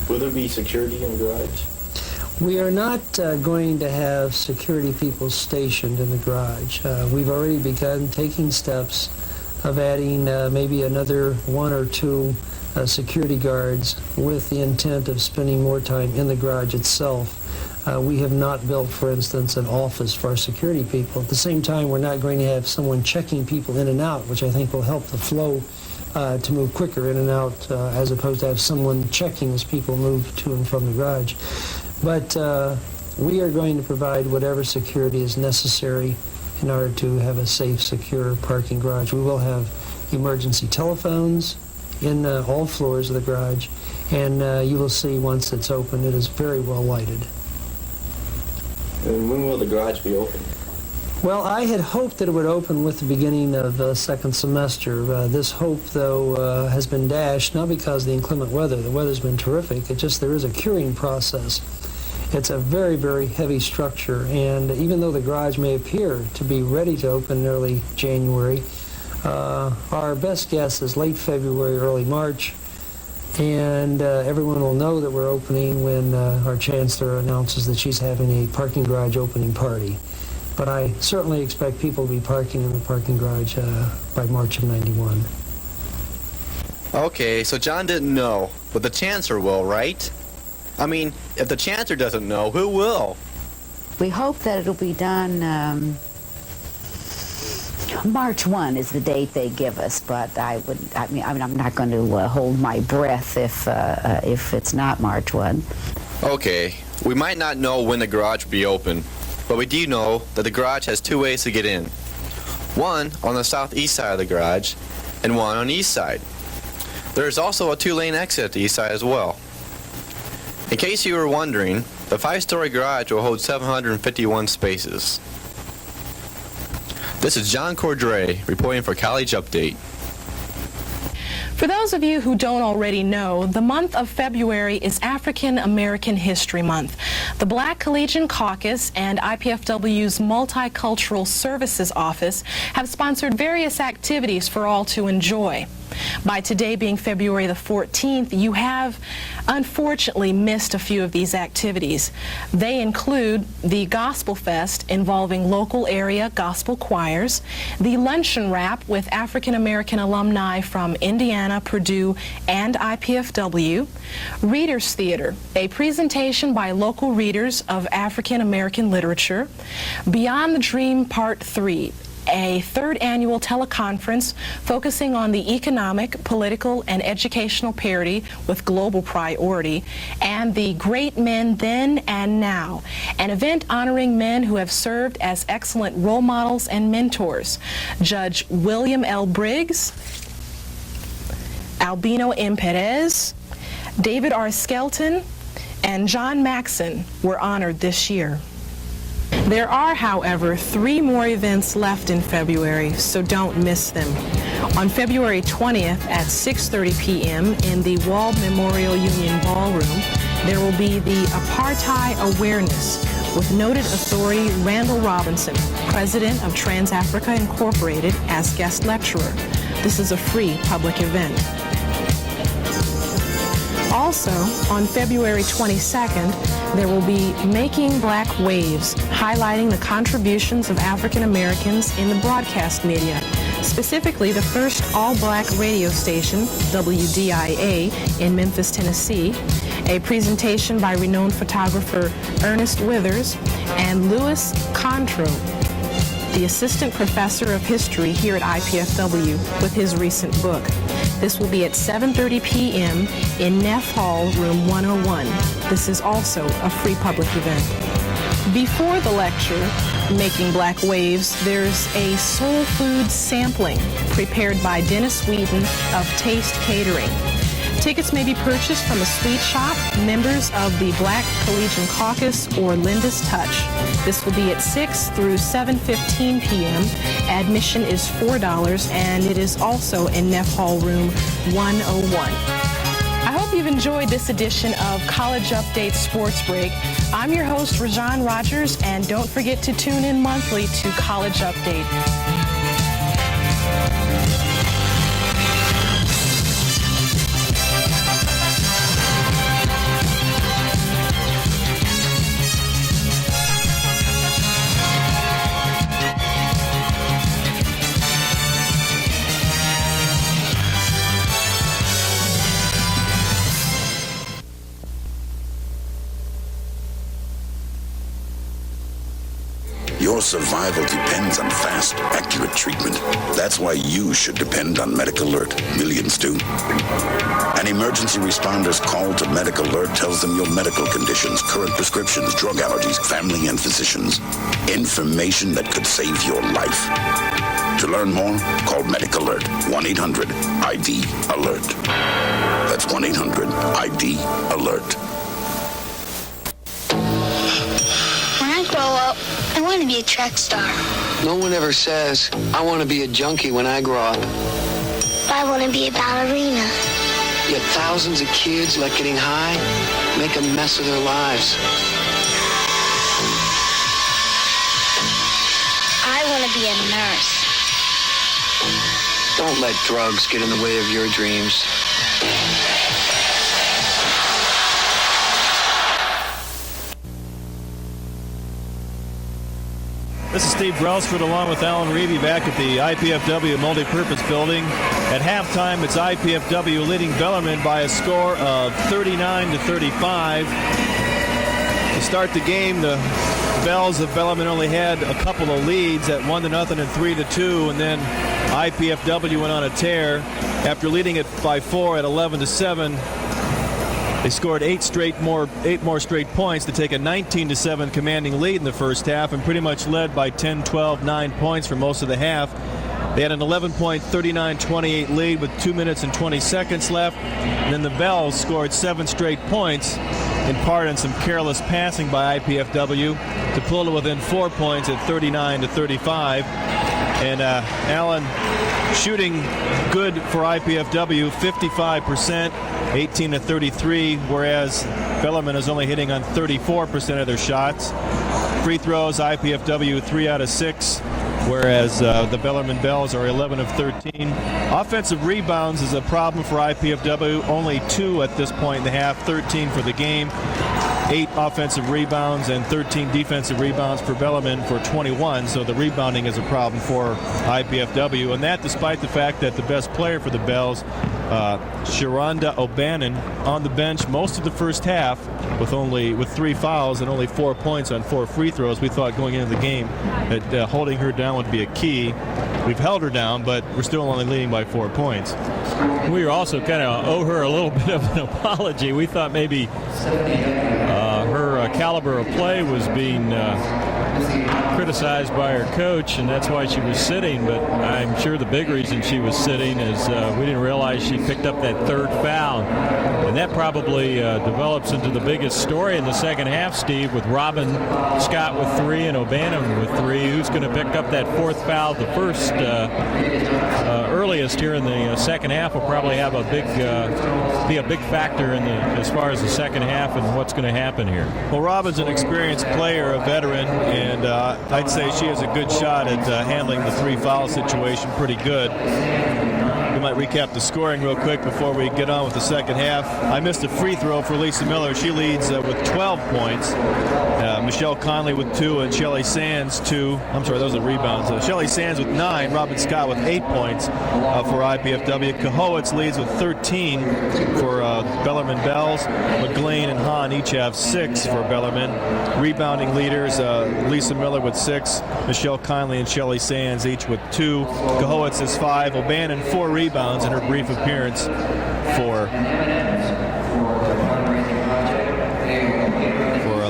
Will there be security in the garage? We are not going to have security people stationed in the garage. We've already begun taking steps of adding maybe another one or two security guards with the intent of spending more time in the garage itself. We have not built, for instance, an office for our security people. At the same time, we're not going to have someone checking people in and out, which I think will help the flow to move quicker in and out, as opposed to have someone checking as people move to and from the garage. But we are going to provide whatever security is necessary in order to have a safe, secure parking garage. We will have emergency telephones in all floors of the garage, and you will see once it's open, it is very well lighted. And when will the garage be open? Well, I had hoped that it would open with the beginning of second semester. This hope, though, has been dashed, not because of the inclement weather. The weather's been terrific. It's just there is a curing process. It's a very, very heavy structure, and even though the garage may appear to be ready to open in early January, our best guess is late February, early March, and everyone will know that we're opening when our chancellor announces that she's having a parking garage opening party. But I certainly expect people to be parking in the parking garage by March of '91. Okay, so John didn't know, but the Chancellor will, right? I mean, if the Chancellor doesn't know, who will? We hope that it'll be done, March 1 is the date they give us, but I'm not going to hold my breath if it's not March 1. Okay, we might not know when the garage will be open, but we do know that the garage has two ways to get in. One on the southeast side of the garage, and one on the east side. There is also a 2-lane exit at the east side as well. In case you were wondering, the 5-story garage will hold 751 spaces. This is John Cordray reporting for College Update. For those of you who don't already know, the month of February is African American History Month. The Black Collegian Caucus and IPFW's Multicultural Services Office have sponsored various activities for all to enjoy. By today being February the 14th, you have unfortunately missed a few of these activities. They include the Gospel Fest involving local area gospel choirs, the Luncheon Wrap with African American alumni from Indiana, Purdue, and IPFW, Readers Theater, a presentation by local readers of African American literature, Beyond the Dream Part 3, a third annual teleconference focusing on the economic, political, and educational parity with global priority, and the Great Men Then and Now, an event honoring men who have served as excellent role models and mentors. Judge William L. Briggs, Albino M. Perez, David R. Skelton, and John Maxon were honored this year. There are, however, 3 more events left in February, so don't miss them. On February 20th at 6:30 p.m. in the Wald Memorial Union Ballroom, there will be the Apartheid Awareness with noted authority Randall Robinson, president of Trans-Africa Incorporated, as guest lecturer. This is a free public event. Also, on February 22nd, there will be Making Black Waves, highlighting the contributions of African Americans in the broadcast media, specifically the first all-black radio station, WDIA, in Memphis, Tennessee, a presentation by renowned photographer Ernest Withers, and Louis Contreau, the assistant professor of history here at IPFW, with his recent book. This will be at 7:30 p.m. in Neff Hall, room 101. This is also a free public event. Before the lecture, Making Black Waves, there's a soul food sampling prepared by Dennis Wheaton of Taste Catering. Tickets may be purchased from a sweet shop, members of the Black Collegian Caucus, or Linda's Touch. This will be at 6 through 7:15 p.m. Admission is $4, and it is also in Neff Hall Room 101. I hope you've enjoyed this edition of College Update Sports Break. I'm your host, Rajan Rogers, and don't forget to tune in monthly to College Update. Your survival depends on fast, accurate treatment. That's why you should depend on Medical Alert. Millions do. An emergency responder's call to Medical Alert tells them your medical conditions, current prescriptions, drug allergies, family and physicians. Information that could save your life. To learn more, call Medical Alert. 1-800-ID-ALERT. That's 1-800-ID-ALERT. When I grow up, I want to be a track star. No one ever says, I want to be a junkie when I grow up. But I want to be a ballerina. Yet thousands of kids let getting high make a mess of their lives. I want to be a nurse. Don't let drugs get in the way of your dreams. This is Steve Brailsford along with Alan Reevy back at the IPFW Multipurpose Building. At halftime, it's IPFW leading Bellarmine by a score of 39-35. To start the game, the Bells of Bellarmine only had a couple of leads at 1-0 and 3-2, and then IPFW went on a tear. After leading it by 4 at 11-7, they scored 8 more straight points to take a 19-7 commanding lead in the first half, and pretty much led by 10, 12, 9 points for most of the half. They had an 11-point, 39-28 lead with 2 minutes and 20 seconds left. And then the Bells scored 7 straight points, in part on some careless passing by IPFW, to pull to within 4 points at 39-35. And Allen shooting good for IPFW, 55%, 18-33, whereas Bellarmine is only hitting on 34% of their shots. Free throws, IPFW 3 out of 6. Whereas the Bellarmine Bells are 11 of 13. Offensive rebounds is a problem for IPFW. Only 2 at this point in the half, 13 for the game. 8 offensive rebounds and 13 defensive rebounds for Bellarmine for 21. So the rebounding is a problem for IPFW. And that despite the fact that the best player for the Bells, Sharonda O'Bannon, on the bench most of the first half with 3 fouls and only 4 points on 4 free throws. We thought going into the game that holding her down would be a key. We've held her down, but we're still only leading by 4 points. We also kind of owe her a little bit of an apology. We thought maybe her caliber of play was being criticized by her coach, and that's why she was sitting. But I'm sure the big reason she was sitting is we didn't realize she picked up that 3rd foul. And that probably develops into the biggest story in the second half, Steve, with Robin Scott with 3 and O'Bannon with 3. Who's going to pick up that 4th foul? The first earliest here in the second half will probably have be a big factor in as far as the second half and what's going to happen here. Well, Robin's an experienced player, a veteran, and I'd say she has a good shot at handling the 3 foul situation pretty good. We might recap the scoring real quick before we get on with the second half. I missed a free throw for Lisa Miller. She leads with 12 points. Michelle Conley with 2 and Shelly Sands 2. I'm sorry, those are rebounds. Shelly Sands with 9, Robin Scott with 8 points for IPFW. Cahowitz leads with 13 for Bellarmine Bells. McLean and Hahn each have 6 for Bellarmine. Rebounding leaders, Lisa Miller with 6, Michelle Conley and Shelly Sands each with 2. Cahowitz has 5, O'Bannon 4 rebounds in her brief appearance for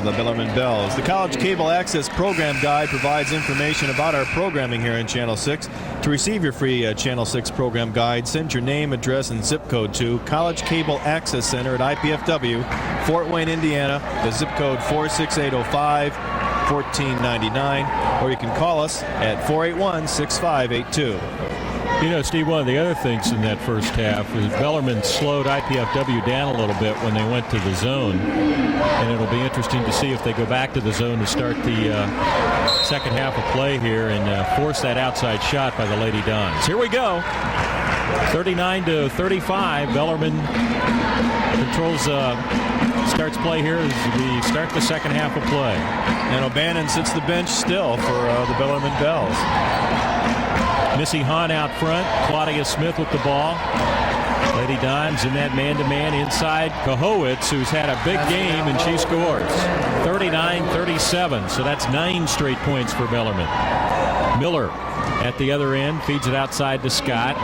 the Bellarmine Bells. The College Cable Access Program Guide provides information about our programming here in Channel 6. To receive your free Channel 6 program guide, send your name, address, and zip code to College Cable Access Center at IPFW, Fort Wayne, Indiana. The zip code 46805, 1499, or you can call us at 481-6582. You know, Steve, one of the other things in that first half is Bellarmine slowed IPFW down a little bit when they went to the zone. And it'll be interesting to see if they go back to the zone to start the second half of play here and force that outside shot by the Lady Dons. Here we go. 39-35. Bellarmine controls, starts play here as we start the second half of play. And O'Bannon sits the bench still for the Bellarmine Bells. Missy Hahn out front. Claudia Smith with the ball. Lady Dons in that man-to-man inside Cahowitz, who's had a big game, and she scores. 39-37, so that's 9 straight points for Bellarmine. Miller at the other end feeds it outside to Scott,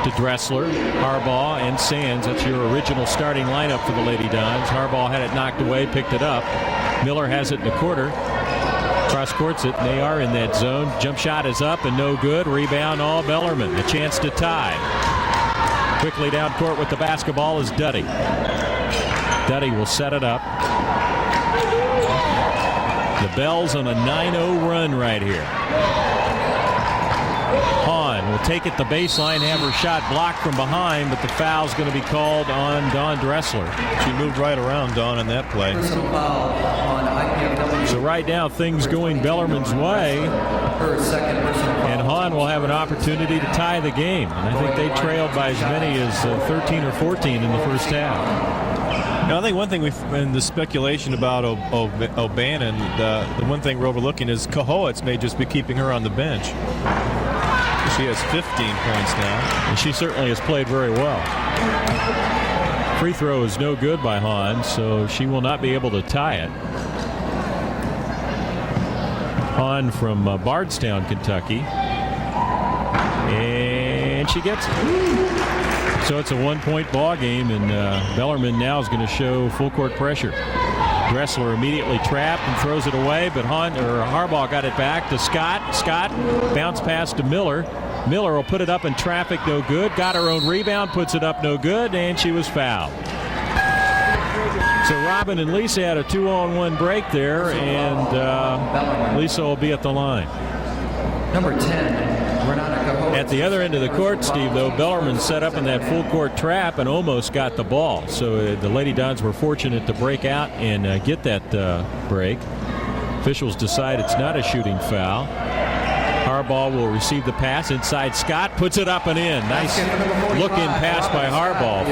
to Dressler, Harbaugh, and Sands. That's your original starting lineup for the Lady Dons. Harbaugh had it knocked away, picked it up. Miller has it in the quarter. Cross courts it, and they are in that zone. Jump shot is up and no good. Rebound all Bellarmine. A chance to tie. Quickly down court with the basketball is Duddy. Duddy will set it up. The Bells on a 9-0 run right here. Hahn will take it the baseline, have her shot blocked from behind, but the foul's going to be called on Dawn Dressler. She moved right around Dawn in that play. So right now things going Bellarmine's way, and Hahn will have an opportunity to tie the game. And I think they trailed by as many as 13 or 14 in the first half. Now, I think one thing in the speculation about O'Bannon, the one thing we're overlooking is Kohowitz may just be keeping her on the bench. She has 15 points now. And she certainly has played very well. Free throw is no good by Hahn, so she will not be able to tie it. Hahn from Bardstown, Kentucky. And she gets it. So it's a one-point ball game, and Bellarmine now is going to show full court pressure. Dressler immediately trapped and throws it away, but Harbaugh got it back to Scott. Scott bounce pass to Miller. Miller will put it up in traffic, no good. Got her own rebound, puts it up, no good, and she was fouled. So Robin and Lisa had a 2-on-1 break there, and Lisa will be at the line. Number 10, Renata Kohowitz. At the other end of the court, Steve, though, Bellarmine set up in that full court trap and almost got the ball. So the Lady Dons were fortunate to break out and get that break. Officials decide it's not a shooting foul. Harbaugh will receive the pass inside. Scott puts it up and in. Nice look-in pass by Harbaugh.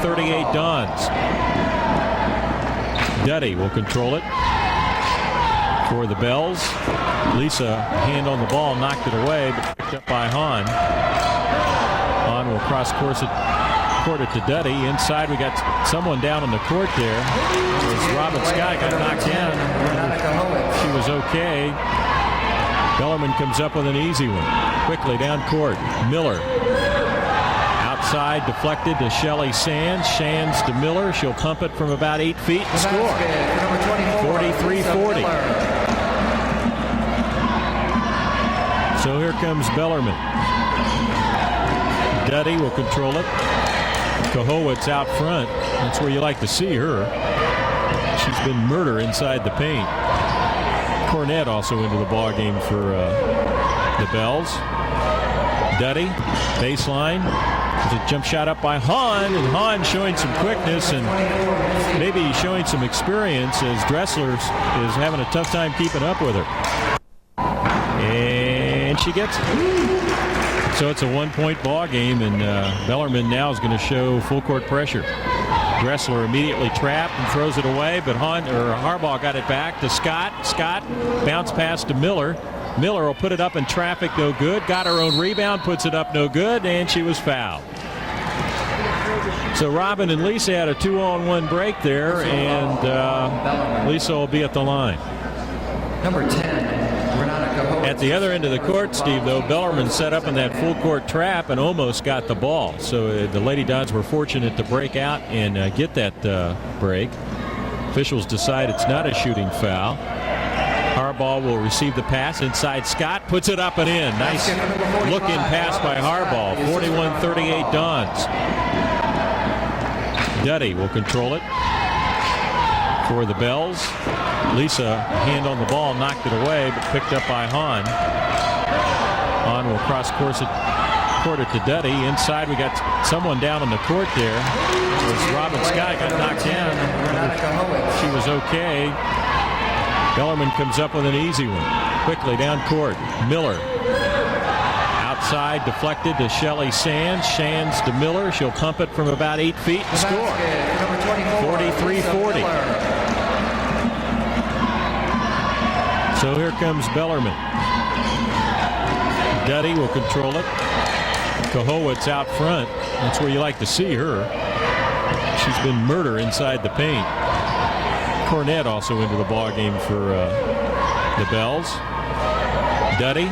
41-38 Dons. Duddy will control it for the Bells. Lisa, hand on the ball, knocked it away, but picked up by Hahn. Hahn will cross court it to Duddy. Inside, we got someone down on the court there. It was Robin Scott got knocked down. She was okay. Bellarmine comes up with an easy one. Quickly down court. Miller. Outside, deflected to Shelley Sands. Sands to Miller. She'll pump it from about 8 feet and score. 43-40. So here comes Bellarmine. Duddy will control it. Kohowitz out front. That's where you like to see her. She's been murder inside the paint. Cornett also into the ball game for the Bells. Duddy, baseline. There's a jump shot up by Hahn, and Hahn showing some quickness and maybe showing some experience as Dressler is having a tough time keeping up with her. And she gets it. So it's a one-point ball game, and Bellarmine now is going to show full court pressure. Dressler immediately trapped and throws it away, but Harbaugh got it back to Scott. Scott bounce pass to Miller. Miller will put it up in traffic, no good. Got her own rebound, puts it up, no good, and she was fouled. So Robin and Lisa had a 2-on-1 break there, and Lisa will be at the line. Number 10. At the other end of the court, Steve, though, Bellarmine set up in that full court trap and almost got the ball. So the Lady Dons were fortunate to break out and get that break. Officials decide it's not a shooting foul. Harbaugh will receive the pass inside. Scott puts it up and in. Nice look-in pass by Harbaugh. 41-38 Dons. Duddy will control it for the Bells. Lisa, hand on the ball, knocked it away, but picked up by Hahn. Hahn will cross court it to Duddy. Inside, we got someone down on the court there. It was Robin Scott got knocked down. She was okay. Bellarmine comes up with an easy one. Quickly down court. Miller. Outside, deflected to Shelley Sands. Sands to Miller. She'll pump it from about 8 feet and score. 43-40. So here comes Bellarmine. Duddy will control it. Kohowitz out front. That's where you like to see her. She's been murder inside the paint. Cornett also into the ball game for the Bells. Duddy,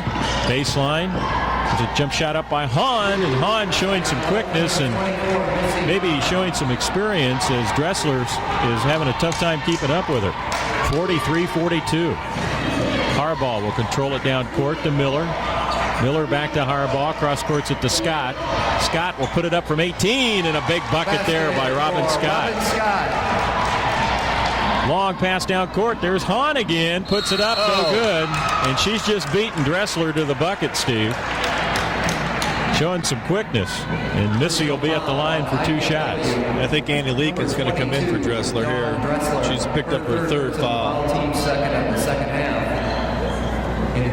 baseline. There's a jump shot up by Hahn, and Hahn showing some quickness and maybe showing some experience as Dressler is having a tough time keeping up with her. 43-42. Harbaugh will control it down court to Miller. Miller back to Harbaugh, cross courts it to Scott. Scott will put it up from 18, and a big bucket there by Robin Scott. Long pass down court. There's Hahn again. Puts it up, no good. And she's just beaten Dressler to the bucket, Steve. Showing some quickness. And Missy will be at the line for 2 shots. I think Annie Leakin's going to come in for Dressler here. She's picked up her 3rd foul. Team second in the second half.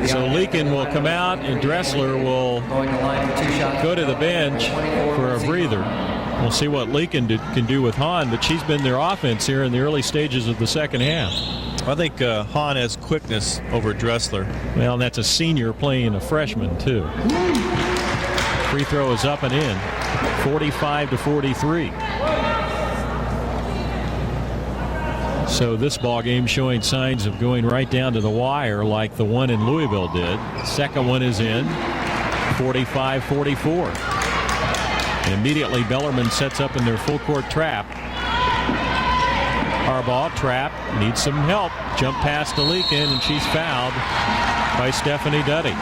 So Leakin will come out, and Dressler will go to the bench for a breather. We'll see what Leakin can do with Hahn, but she's been their offense here in the early stages of the second half. I think Hahn has quickness over Dressler. Well, and that's a senior playing a freshman, too. Free throw is up and in, 45-43. So this ball game showing signs of going right down to the wire like the one in Louisville did. Second one is in, 45-44. Immediately Bellarmine sets up in their full court trap. Harbaugh trap, needs some help. Jump pass to Leakin, and she's fouled by Stephanie Duddy.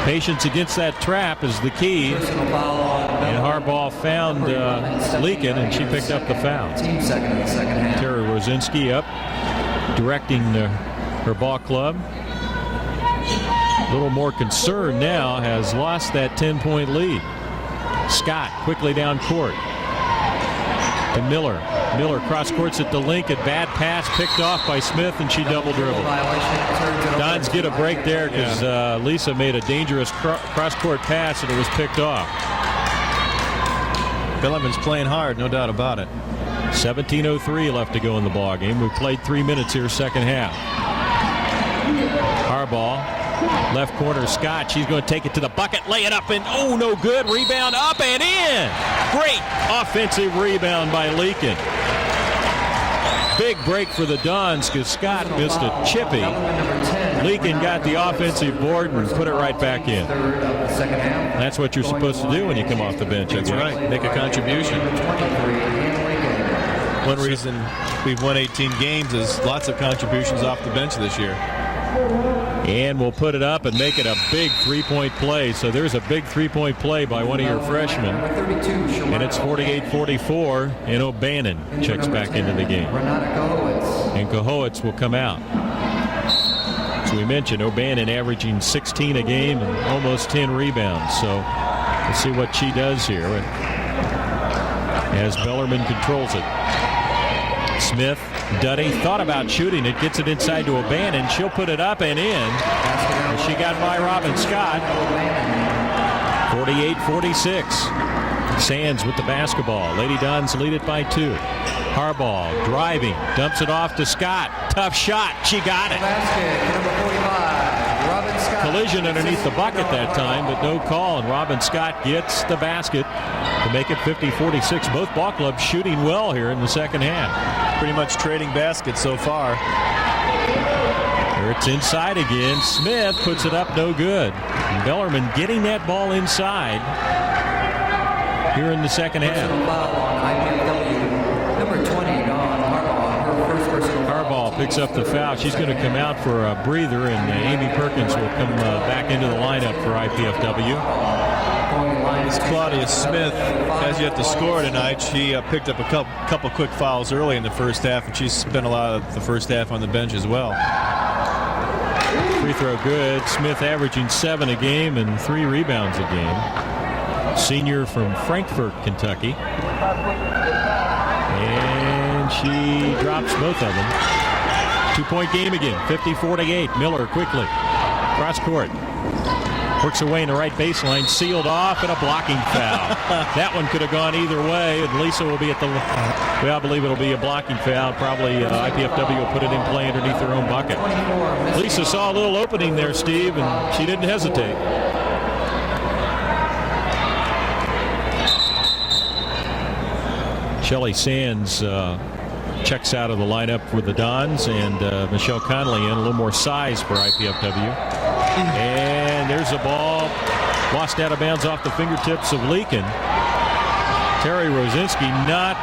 Patience against that trap is the key. And Harbaugh found Leakin, and she picked up the foul. Terry Rosinski up, directing her ball club. A little more concerned now, has lost that 10-point lead. Scott quickly down court. To Miller. Miller cross courts it to Lincoln. Bad pass picked off by Smith, and she double dribbled. Dons get a break there because Lisa made a dangerous cross court pass, and it was picked off. Bellarmine's playing hard, no doubt about it. 17:03 left to go in the ball game. We've played 3 minutes here, second half. Harbaugh, left corner, Scott. She's going to take it to the bucket, lay it up, and oh, no good. Rebound up and in. Great offensive rebound by Leakin. Big break for the Dons because Scott missed a chippy. Leakin got the offensive board and put it right back in. That's what you're supposed to do when you come off the bench. That's right. Make a contribution. One reason we've won 18 games is lots of contributions off the bench this year. And we'll put it up and make it a big three-point play. So there's a big three-point play by one of your freshmen. And it's 48-44, and O'Bannon checks back into the game. And Kohowitz will come out. As we mentioned, O'Bannon averaging 16 a game and almost 10 rebounds. So we'll see what she does here as Bellarmine controls it. Smith, Duddy thought about shooting it, gets it inside to O'Bannon. She'll put it up and in. She got by Robin Scott. 48-46. Sands with the basketball. Lady Dons lead it by 2. Harbaugh driving, dumps it off to Scott. Tough shot. She got it. Collision underneath the bucket that time, but no call, and Robin Scott gets the basket to make it 50-46. Both ball clubs shooting well here in the second half. Pretty much trading baskets so far. Here it's inside again. Smith puts it up, no good. And Bellarmine getting that ball inside here in the second half. Harbaugh picks up the foul. She's going to come out for a breather, and Amy Perkins will come back into the lineup for IPFW. As Claudia Smith has yet to score tonight. She picked up a couple quick fouls early in the first half, and she's spent a lot of the first half on the bench as well. Free throw good. Smith averaging 7 a game and 3 rebounds a game. Senior from Frankfort, Kentucky. And she drops both of them. 2-point game again, 50-48. Miller quickly. Cross court. Works away in the right baseline, sealed off, and a blocking foul. That one could have gone either way, and Lisa will be at the, well, I believe it'll be a blocking foul. Probably IPFW will put it in play underneath their own bucket. Lisa saw a little opening there, Steve, and she didn't hesitate. Shelly Sands checks out of the lineup for the Dons, and Michelle Connolly in, a little more size for IPFW. And there's a ball lost out of bounds off the fingertips of Leakin. Terry Rosinski not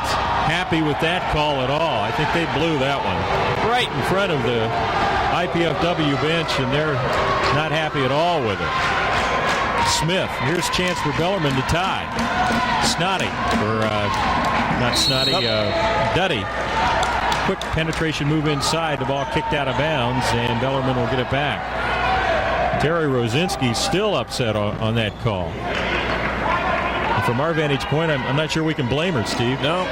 happy with that call at all. I think they blew that one right in front of the IPFW bench, and they're not happy at all with it. Smith, here's a chance for Bellarmine to tie. Duddy. Quick penetration move inside. The ball kicked out of bounds, and Bellarmine will get it back. Terry Rosinski still upset on that call. And from our vantage point, I'm not sure we can blame her, Steve. No.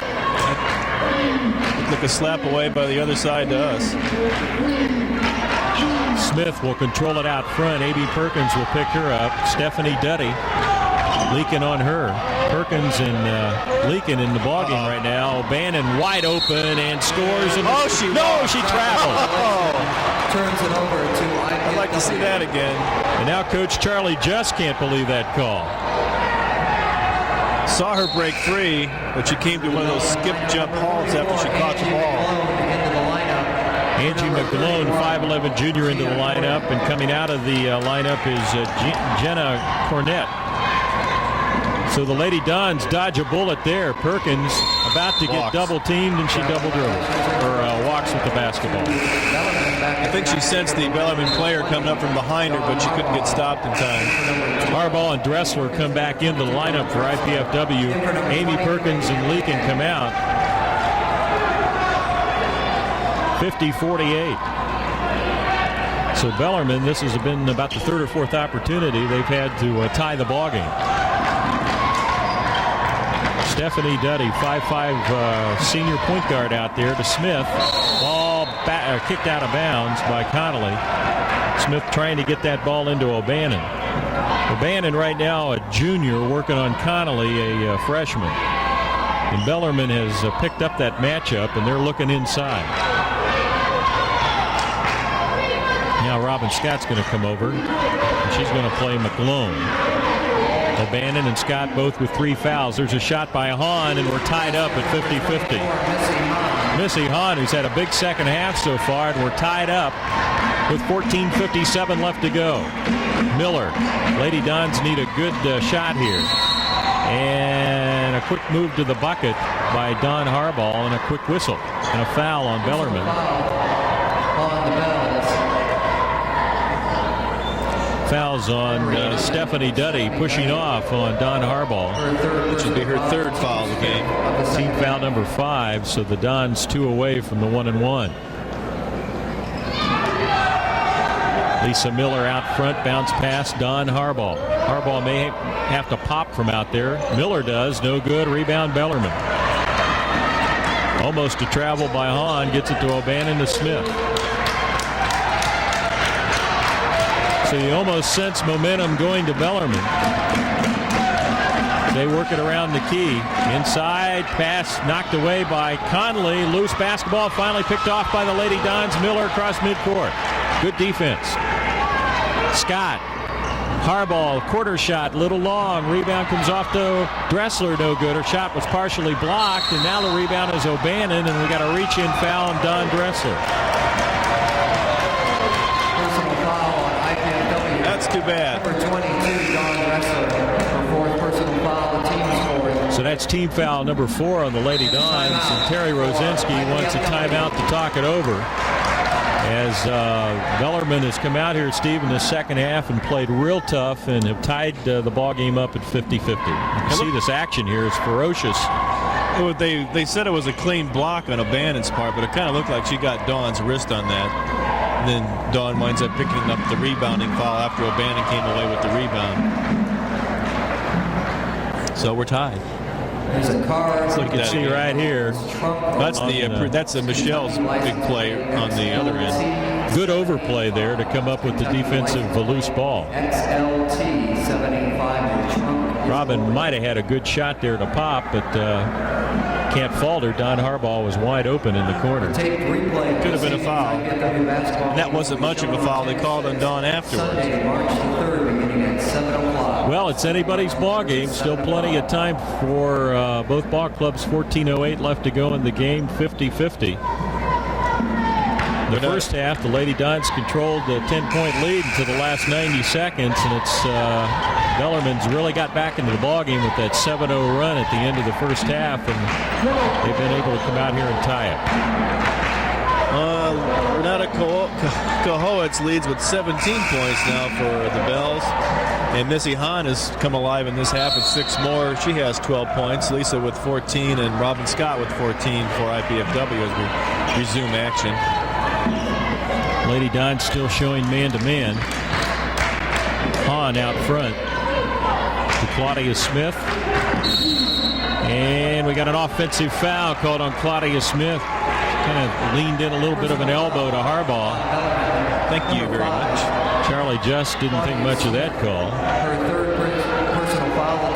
Look a slap away by the other side to us. Smith will control it out front. A.B. Perkins will pick her up. Stephanie Duddy Leakin on her. Perkins and Leakin in the ballgame right now. O'Bannon wide open and scores. And she traveled. Turns it over to I'd like to see that again. And now Coach Charlie just can't believe that call. Saw her break free, but she came to one of those skip jump halts after she caught the ball. Angie McGlone, 5'11 junior into the lineup, and coming out of the lineup is Jenna Cornett. So the Lady Dons dodge a bullet there. Perkins about to get double teamed, and she double dribbles or walks with the basketball. I think she sensed the Bellarmine player coming up from behind her, but she couldn't get stopped in time. Harbaugh and Dressler come back into the lineup for IPFW. Amy Perkins and Leakin come out. 50-48. So Bellarmine, this has been about the third or fourth opportunity they've had to tie the ball game. Stephanie Duddy, 5'5" senior point guard out there to Smith. Ball kicked out of bounds by Connolly. Smith trying to get that ball into O'Bannon. O'Bannon right now a junior working on Connolly, a freshman. And Bellarmine has picked up that matchup, and they're looking inside. Now Robin Scott's going to come over, and she's going to play McGlone. O'Bannon and Scott both with 3 fouls. There's a shot by Hahn, and we're tied up at 50-50. Missy Hahn, who's had a big second half so far, and we're tied up with 14:57 left to go. Miller, Lady Dons need a good shot here. And a quick move to the bucket by Don Harbaugh, and a quick whistle, and a foul on Bellarmine. Fouls on Stephanie Duddy, pushing off on Don Harbaugh. Which would be her third foul of the game. Team foul number 5, so the Dons 2 away from the 1-and-1. Lisa Miller out front, bounce pass, Don Harbaugh. Harbaugh may have to pop from out there. Miller does, no good. Rebound Bellarmine. Almost a travel by Hahn, gets it to O'Bannon to Smith. So you almost sense momentum going to Bellarmine. They work it around the key. Inside, pass knocked away by Connolly. Loose basketball finally picked off by the Lady Dons. Miller across midcourt. Good defense. Scott. Harbaugh, quarter shot, little long. Rebound comes off to Dressler, no good. Her shot was partially blocked, and now the rebound is O'Bannon, and we got a reach-in foul on Don Dressler. That's too bad. Number 22, Don Dressler, her 4th personal foul. The team scored. So that's team foul number 4 on the Lady Dons, and Terry Rosinski wants a timeout to talk it over. As Bellarmine has come out here, Steve, in the second half and played real tough and have tied the ball game up at 50-50. You can see this action here is ferocious. Well, they said it was a clean block on O'Bannon's part, but it kind of looked like she got Dawn's wrist on that. And then Dawn winds up picking up the rebounding foul after O'Bannon came away with the rebound. So we're tied. There's a card. You can see right here. That's Michelle's big play on the other end. Good overplay there to come up with the defensive loose ball. XLT 785. Robin might have had a good shot there to pop, but can't falter. Don Harbaugh was wide open in the corner. Could have been a foul. And that wasn't much of a foul. They called on Don afterwards. March 3rd, beginning at 7 o'clock. Well, it's anybody's ball game. Still plenty of time for both ball clubs. 14:08 left to go in the game. 50-50. The first half, the Lady Dons controlled the 10-point lead until the last 90 seconds, and it's Bellarmine's really got back into the ballgame with that 7-0 run at the end of the first half, and they've been able to come out here and tie it. Renata Kohowitz leads with 17 points now for the Bells, and Missy Hahn has come alive in this half with 6 more. She has 12 points. Lisa with 14, and Robin Scott with 14 for IPFW as we resume action. Lady Dons still showing man-to-man. Hahn out front to Claudia Smith. And we got an offensive foul called on Claudia Smith. Kind of leaned in a little bit of an elbow to Harbaugh. Thank you very much. Charlie just didn't think much of that call. Her 3rd personal foul.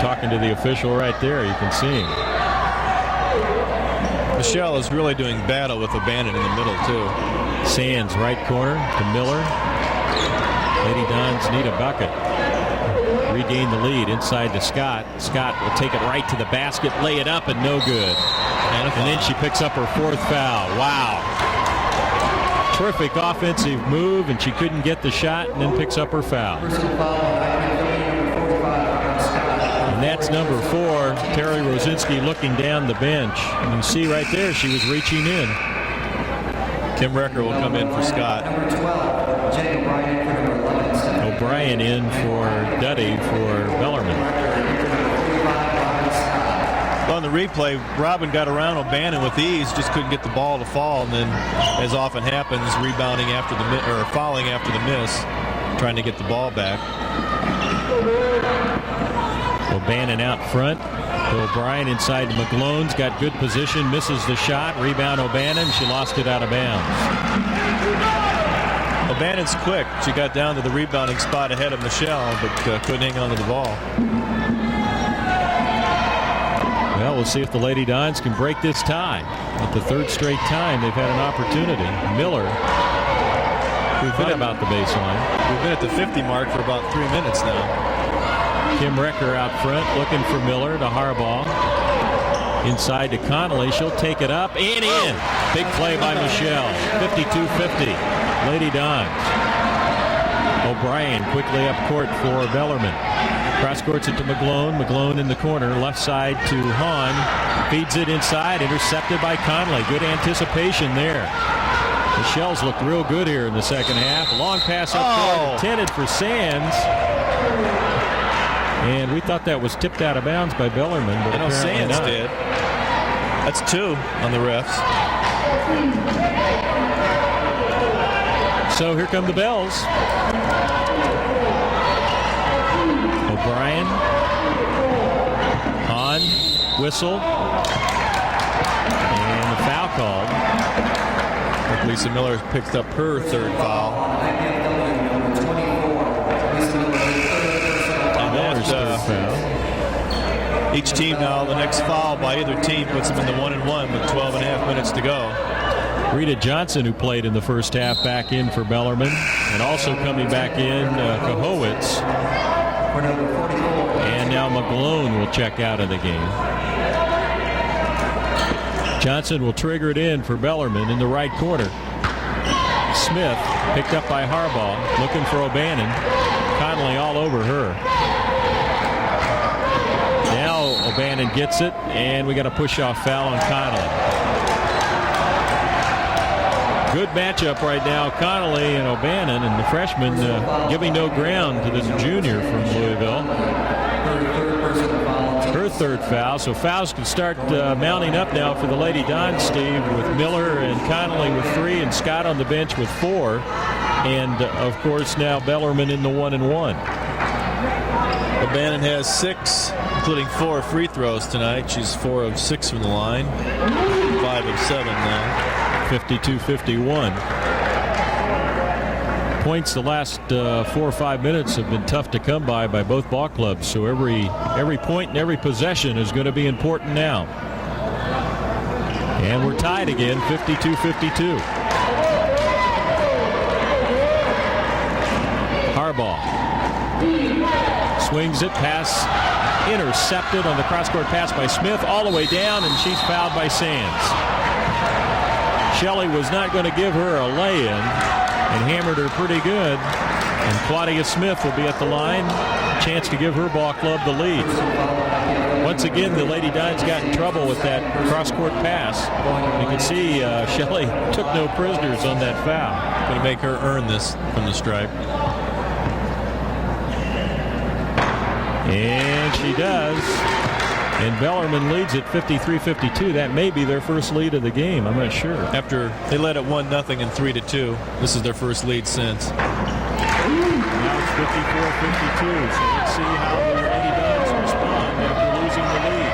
talking to the official right there. You can see him. Michelle is really doing battle with O'Bannon in the middle, too. Sands, right corner to Miller. Lady Dons need a bucket. Regain the lead inside to Scott. Scott will take it right to the basket, lay it up, and no good. And then she picks up her 4th foul. Wow. Terrific offensive move, and she couldn't get the shot, and then picks up her foul. And that's number 4, Terry Rosinski, looking down the bench. And you see right there, she was reaching in. Kim Recker will come in for Scott. O'Brien in for Duddy for Bellarmine. On the replay, Robin got around O'Bannon with ease, just couldn't get the ball to fall, and then, as often happens, rebounding after the or fouling after the miss, trying to get the ball back. O'Bannon out front. O'Brien inside to McGlone's got good position, misses the shot. Rebound O'Bannon. She lost it out of bounds. O'Bannon's quick. She got down to the rebounding spot ahead of Michelle, but couldn't hang on to the ball. Well, we'll see if the Lady Dons can break this tie. At the 3rd straight time they've had an opportunity. Miller, we've been about the baseline. We've been at the 50 mark for about 3 minutes now. Kim Recker out front looking for Miller to Harbaugh. Inside to Connolly. She'll take it up and in. Big play by Michelle. 52-50. Lady Dons. O'Brien quickly up court for Bellarmine. Cross courts it to McGlone. McGlone in the corner. Left side to Hahn. Feeds it inside. Intercepted by Connolly. Good anticipation there. The Shells looked real good here in the second half. Long pass up court. Intended for Sands. And we thought that was tipped out of bounds by Bellarmine, but apparently Sands not. did. That's 2 on the refs. So here come the bells. O'Brien. Hahn. Whistle. And the foul called. Lisa Miller picked up her 3rd foul. Each team now, the next foul by either team puts them in the 1-and-1 with 12.5 minutes to go. Rita Johnson, who played in the first half, back in for Bellarmine, and also coming back in, Kahowitz. And now McGlone will check out of the game. Johnson will trigger it in for Bellarmine in the right corner. Smith picked up by Harbaugh, looking for O'Bannon. Connolly all over her. Now O'Bannon gets it, and we got a push-off foul on Connolly. Good matchup right now, Connolly and O'Bannon, and the freshman giving no ground to this junior from Louisville. Her 3rd foul, so fouls can start mounting up now for the Lady Dons, Steve, with Miller and Connolly with 3 and Scott on the bench with 4. And, of course, now Bellarmine in the 1-and-1. O'Bannon has 6, including 4 free throws tonight. She's 4 of 6 from the line, 5 of 7 now. 52-51. Points the last 4 or 5 minutes have been tough to come by both ball clubs, so every point and every possession is going to be important now. And we're tied again, 52-52. Harbaugh swings it, pass intercepted on the cross-court pass by Smith, all the way down, and she's fouled by Sands. Shelley was not going to give her a lay-in and hammered her pretty good. And Claudia Smith will be at the line. Chance to give her ball club the lead. Once again, the Lady Dons got in trouble with that cross-court pass. You can see Shelley took no prisoners on that foul. Going to make her earn this from the stripe. And she does. And Bellarmine leads at 53-52. That may be their first lead of the game. I'm not sure. After they led at 1-0 and 3-2, this is their first lead since. Now it's 54-52. So let's see how the Lady Dons respond after losing the lead.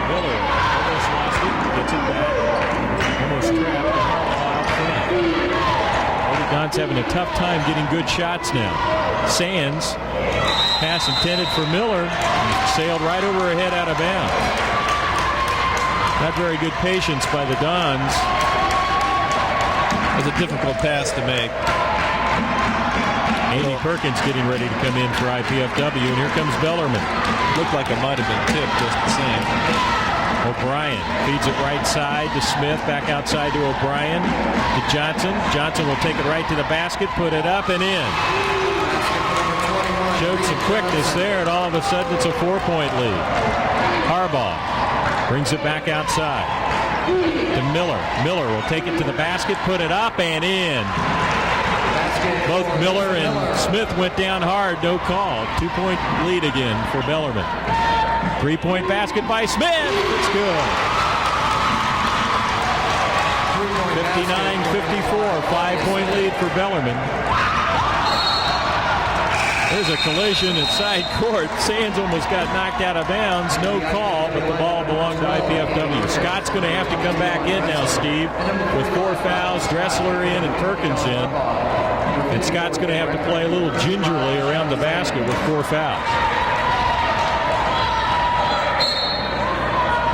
Miller almost lost it. Gets it back. Almost trapped. Lady Dons having a tough time getting good shots now. Sands Pass intended for Miller. Sailed right over her head out of bounds. Not very good patience by the Dons. It was a difficult pass to make. Amy Perkins getting ready to come in for IPFW, and here comes Bellarmine. Looked like it might have been tipped just the same. O'Brien feeds it right side to Smith, back outside to O'Brien, to Johnson. Johnson will take it right to the basket, put it up and in. Showed some quickness there, and all of a sudden it's a 4-point lead. Harbaugh brings it back outside to Miller. Miller will take it to the basket, put it up and in. Both Miller and Smith went down hard, no call. 2-point lead again for Bellarmine. 3-point basket by Smith. It's good. 59-54, 5-point lead for Bellarmine. There's a collision at side court. Sands almost got knocked out of bounds. No call, but the ball belonged to IPFW. Scott's going to have to come back in now, Steve, with 4 fouls, Dressler in and Perkins in. And Scott's going to have to play a little gingerly around the basket with 4 fouls.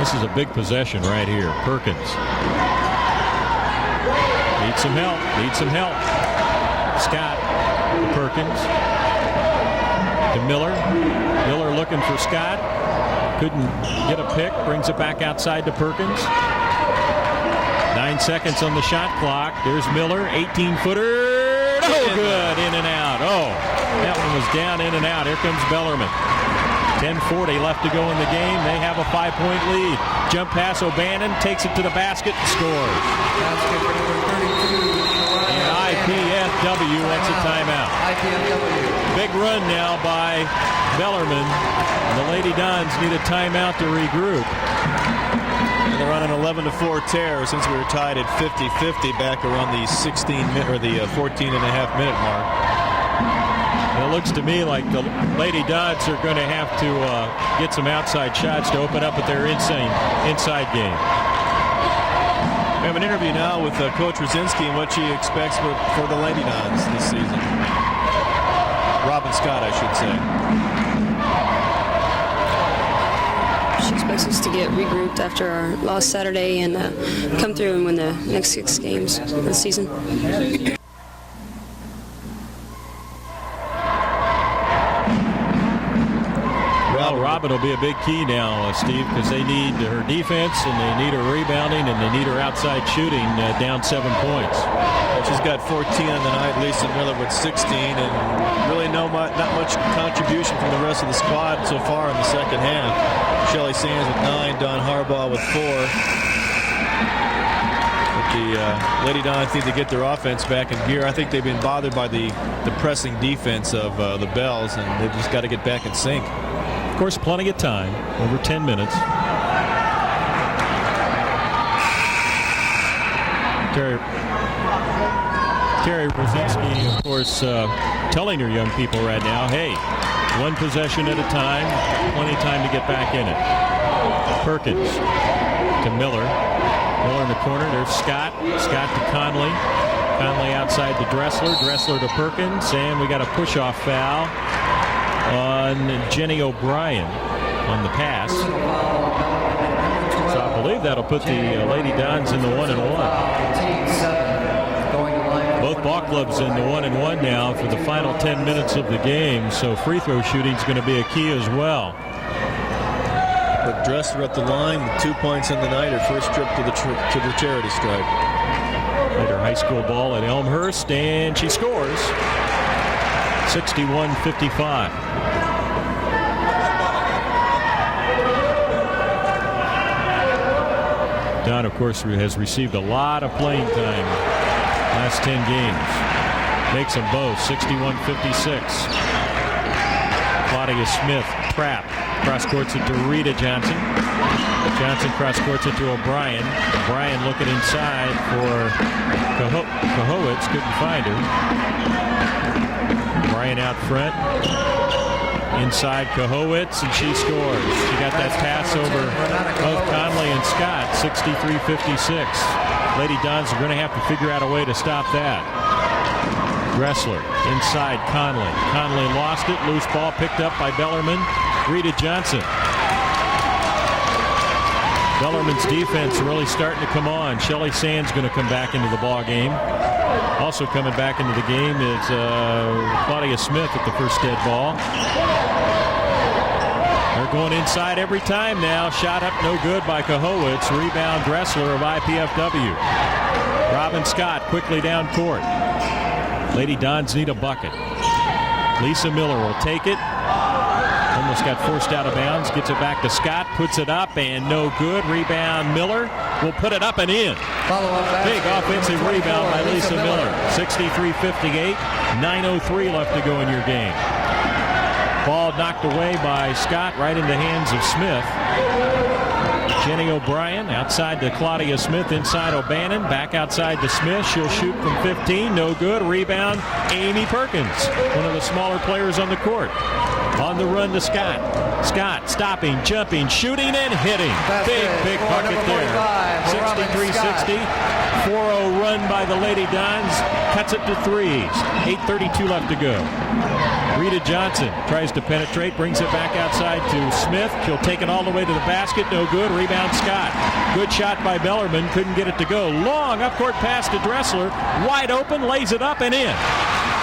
This is a big possession right here. Perkins. Needs some help. Needs some help. Scott to Perkins. To Miller. Miller looking for Scott. Couldn't get a pick. Brings it back outside to Perkins. 9 seconds on the shot clock. There's Miller. 18-footer. Oh, good. In and out. Oh, that one was down, in and out. Here comes Bellarmine. 10:40 left to go in the game. They have a 5-point lead. Jump pass, O'Bannon takes it to the basket and scores. And IPFW wants a timeout. Big run now by Bellarmine. The Lady Dons need a timeout to regroup. And they're on an 11-4 tear since we were tied at 50-50 back around the 16-minute or the 14.5-minute mark. It looks to me like the Lady Dons are going to have to get some outside shots to open up with their inside game. We have an interview now with Coach Rosinski and what she expects for the Lady Dons this season. Robin Scott, I should say. She expects us to get regrouped after our loss Saturday and come through and win the next 6 games of the season. Well, Robin will be a big key now, Steve, because they need her defense and they need her rebounding and they need her outside shooting down 7 points. She's got 14 on the night. Lisa Miller with 16, and really not much contribution from the rest of the squad so far in the second half. Shelly Sands with 9, Don Harbaugh with 4. But the Lady Dons need to get their offense back in gear. I think they've been bothered by the pressing defense of the Bells, and they've just got to get back in sync. Of course, plenty of time, over 10 minutes. Terry Brzezinski, of course, telling her young people right now, hey, 1 possession at a time, plenty of time to get back in it. Perkins to Miller. Miller in the corner. There's Scott. Scott to Conley. Conley outside to Dressler. Dressler to Perkins. And we got a push-off foul on Jenny O'Brien on the pass. So I believe that'll put the Lady Dons in the 1-1. Both ball clubs in the 1-1 now for the final 10 minutes of the game, so free throw shooting is going to be a key as well. But Dressler at the line with 2 points on the night, her first trip to the charity stripe. Played her high school ball at Elmhurst, and she scores. 61-55. Don, of course, has received a lot of playing time last 10 games. Makes them both 61-56. Claudia Smith, trap. Cross courts it to Rita Johnson. Johnson cross courts it to O'Brien. O'Brien looking inside for Kahowitz. Couldn't find her. O'Brien out front. Inside Kahowitz, and she scores. She got that pass over both Conley and Scott, 63-56. Lady Dons are going to have to figure out a way to stop that. Dressler inside Conley. Conley lost it. Loose ball picked up by Bellarmine. Rita Johnson. Bellarmine's defense really starting to come on. Shelly Sands going to come back into the ball game. Also coming back into the game is Claudia Smith at the first dead ball. They're going inside every time now. Shot up no good by Kahowitz. Rebound Dressler of IPFW. Robin Scott quickly down court. Lady Dons need a bucket. Lisa Miller will take it. Almost got forced out of bounds. Gets it back to Scott. Puts it up and no good. Rebound Miller will put it up and in. Big offensive rebound by Lisa Miller. 63-58. 9:03 left to go in your game. Ball knocked away by Scott right into hands of Smith. Jenny O'Brien outside to Claudia Smith, inside O'Bannon, back outside to Smith. She'll shoot from 15, no good. Rebound, Amy Perkins, one of the smaller players on the court. On the run to Scott. Scott stopping, jumping, shooting, and hitting. Big bucket there. 63-60. 4-0 run by the Lady Dons. Cuts it to threes. 8:32 left to go. Rita Johnson tries to penetrate, brings it back outside to Smith. She'll take it all the way to the basket. No good. Rebound Scott. Good shot by Bellarmine. Couldn't get it to go. Long up-court pass to Dressler. Wide open. Lays it up and in.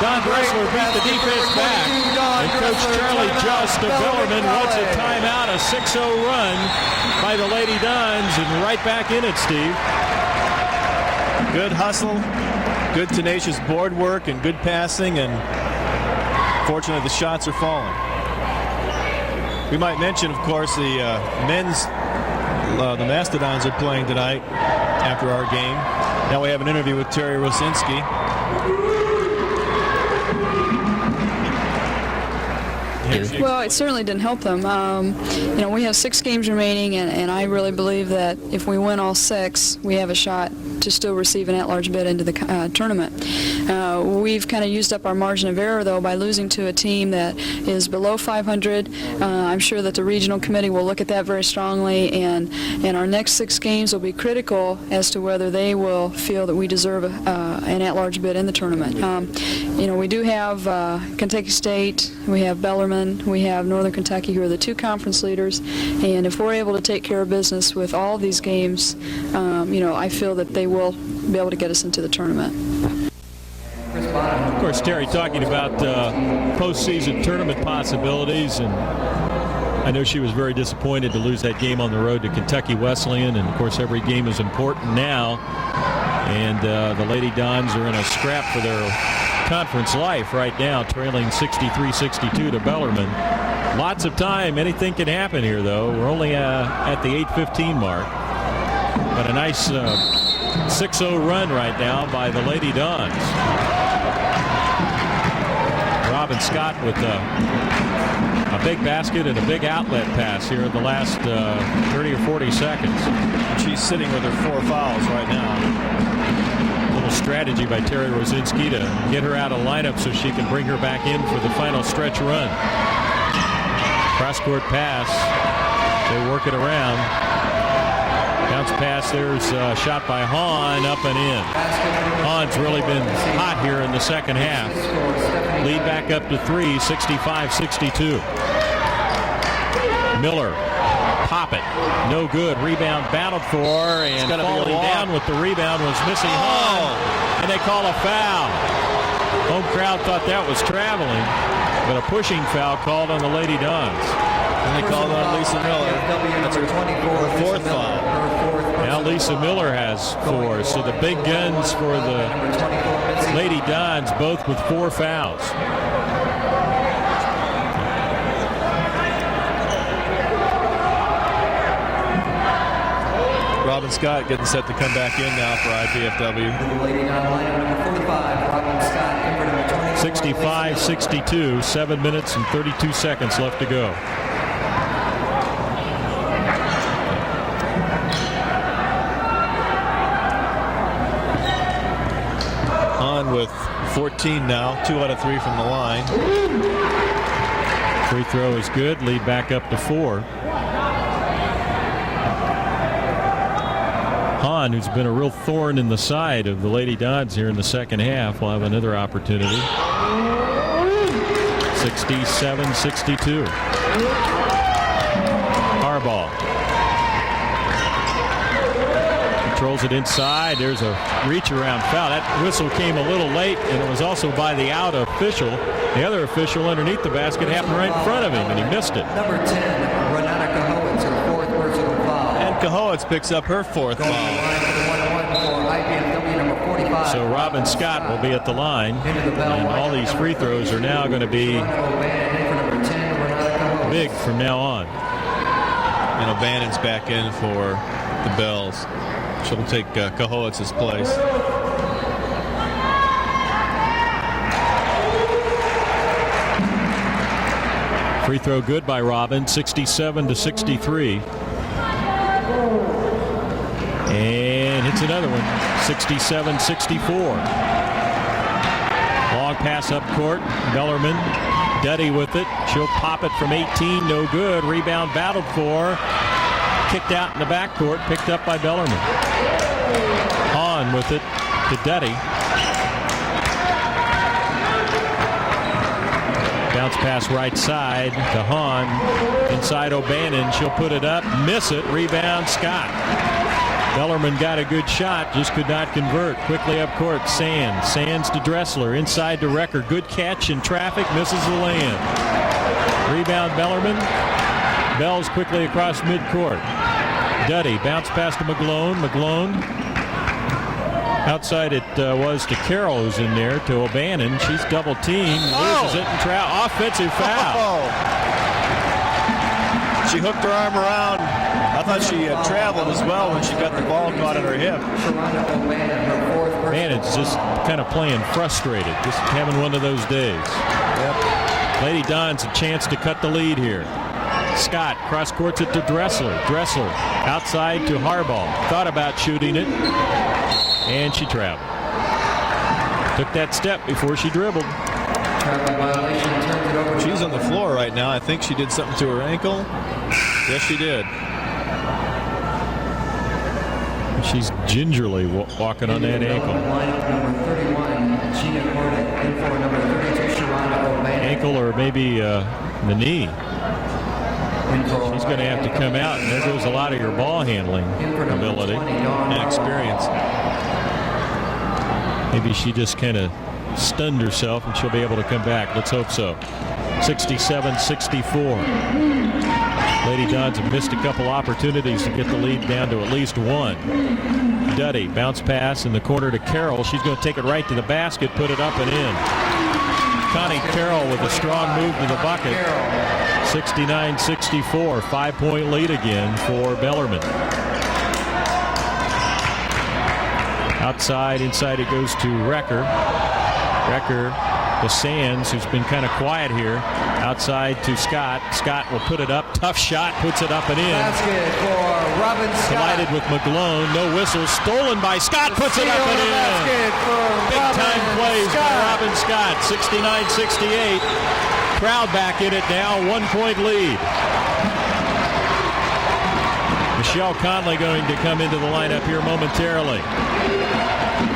Don Dressler beat the defense back. And Coach Charlie Just of Bellarmine wants a timeout. A 6-0 run by the Lady Dons. And right back in it, Steve. Good hustle. Good tenacious board work and good passing. And fortunately, the shots are falling. We might mention, of course, the men's, the Mastodons are playing tonight after our game. Now we have an interview with Terry Rosinski. Well, it certainly didn't help them. We have 6 games remaining, and I really believe that if we win all 6, we have a shot to still receive an at-large bid into the tournament. We've kind of used up our margin of error, though, by losing to a team that is below 500. I'm sure that the regional committee will look at that very strongly, and our next 6 games will be critical as to whether they will feel that we deserve an at-large bid in the tournament. We do have Kentucky State, we have Bellarmine, we have Northern Kentucky, who are the 2 conference leaders, and if we're able to take care of business with all of these games, I feel that they will be able to get us into the tournament. Of course, Terry talking about postseason tournament possibilities, and I know she was very disappointed to lose that game on the road to Kentucky Wesleyan, and of course every game is important now, and the Lady Dons are in a scrap for their conference life right now, trailing 63-62 to Bellarmine. Lots of time. Anything can happen here, though. We're only at the 8:15 mark. But a nice 6-0 run right now by the Lady Dons. Robin Scott with a big basket and a big outlet pass here in the last 30 or 40 seconds. She's sitting with her 4 fouls right now. Strategy by Terry Rosinski to get her out of lineup so she can bring her back in for the final stretch run. Cross-court pass. They work it around. Bounce pass. There's a shot by Hahn, up and in. Hahn's really been hot here in the second half. Lead back up to 3, 65-62. Miller. Pop it. No good. Rebound battled for, and falling down with the rebound was Missy Hahn. And they call a foul. Home crowd thought that was traveling, but a pushing foul called on the Lady Dons. And they called on Lisa Miller. That's her 4th foul. Now Lisa Miller has 4. So the big guns for the Lady Dons, both with 4 fouls. Robin Scott getting set to come back in now for IPFW. 65-62, 7 minutes and 32 seconds left to go. On with 14 now, 2 out of 3 from the line. Free throw is good, lead back up to 4. Hahn, who's been a real thorn in the side of the Lady Dons here in the second half, will have another opportunity. 67-62. Harbaugh controls it inside. There's a reach around foul. That whistle came a little late, and it was also by the out official. The other official underneath the basket happened right in front of him, and he missed it. Number 10, Renata Kahowitz, her fourth personal foul. And Kahowitz picks up her fourth foul. So Robin Scott will be at the line, and all these free throws are now going to be big from now on. And O'Bannon's back in for the Bells. She'll take Kahowitz's place. Free throw good by Robin, 67-63. And hits another one, 67-64. Long pass up court. Bellarmine, Duddy with it. She'll pop it from 18, no good. Rebound battled for. Kicked out in the backcourt, picked up by Bellarmine. Hahn with it to Duddy. Bounce pass right side to Hahn. Inside O'Bannon. She'll put it up. Miss it. Rebound Scott. Bellarmine got a good shot. Just could not convert. Quickly up court. Sands. Sands to Dressler. Inside to Recker. Good catch in traffic. Misses the lay-in. Rebound Bellarmine. Bells quickly across midcourt. Duddy. Bounce pass to McGlone. McGlone. Outside it was to Carroll, who's in there, to O'Bannon. She's double teamed, loses it, and offensive foul. She hooked her arm around. I thought she traveled as well when she got the ball caught on her hip. O'Bannon's just kind of playing frustrated, just having one of those days. Yep. Lady Dons a chance to cut the lead here. Scott cross courts it to Dressler. Dressler outside to Harbaugh. Thought about shooting it. And she traveled. Took that step before she dribbled. She's on the floor right now. I think she did something to her ankle. Yes, she did. She's gingerly walking on that ankle. Ankle or maybe the knee. She's going to have to come out, and there goes a lot of your ball handling ability and experience. Maybe she just kind of stunned herself, and she'll be able to come back. Let's hope so. 67-64. Lady Dons have missed a couple opportunities to get the lead down to at least one. Duddy, bounce pass in the corner to Carroll. She's going to take it right to the basket, put it up and in. Connie Carroll with a strong move to the bucket. 69-64, 5-point lead again for Bellarmine. Outside, inside it goes to Recker. Recker to Sands, who's been kind of quiet here. Outside to Scott. Scott will put it up. Tough shot, puts it up and in. Basket for Robin Scott. Collided with McGlone. No whistle. Stolen by Scott. Puts it up and in. Big time plays by Robin Scott. 69-68. Crowd back in it now. 1-point lead. Michelle Conley going to come into the lineup here momentarily.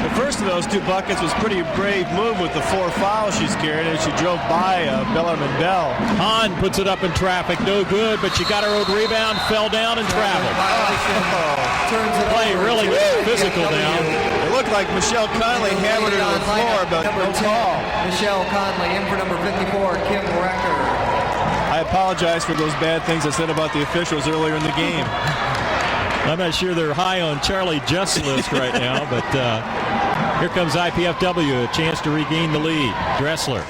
The first of those two buckets was pretty brave move with the 4 fouls she's carried as she drove by Bellarmine Bell. Hahn puts it up in traffic, no good, but she got her own rebound, fell down and traveled. Play really physical now. It looked like Michelle Conley hammered her to the floor, but no call. Michelle Conley in for number 54, Kim Recker. I apologize for those bad things I said about the officials earlier in the game. I'm not sure they're high on Charlie Just's list right now, but here comes IPFW, a chance to regain the lead. Dressler.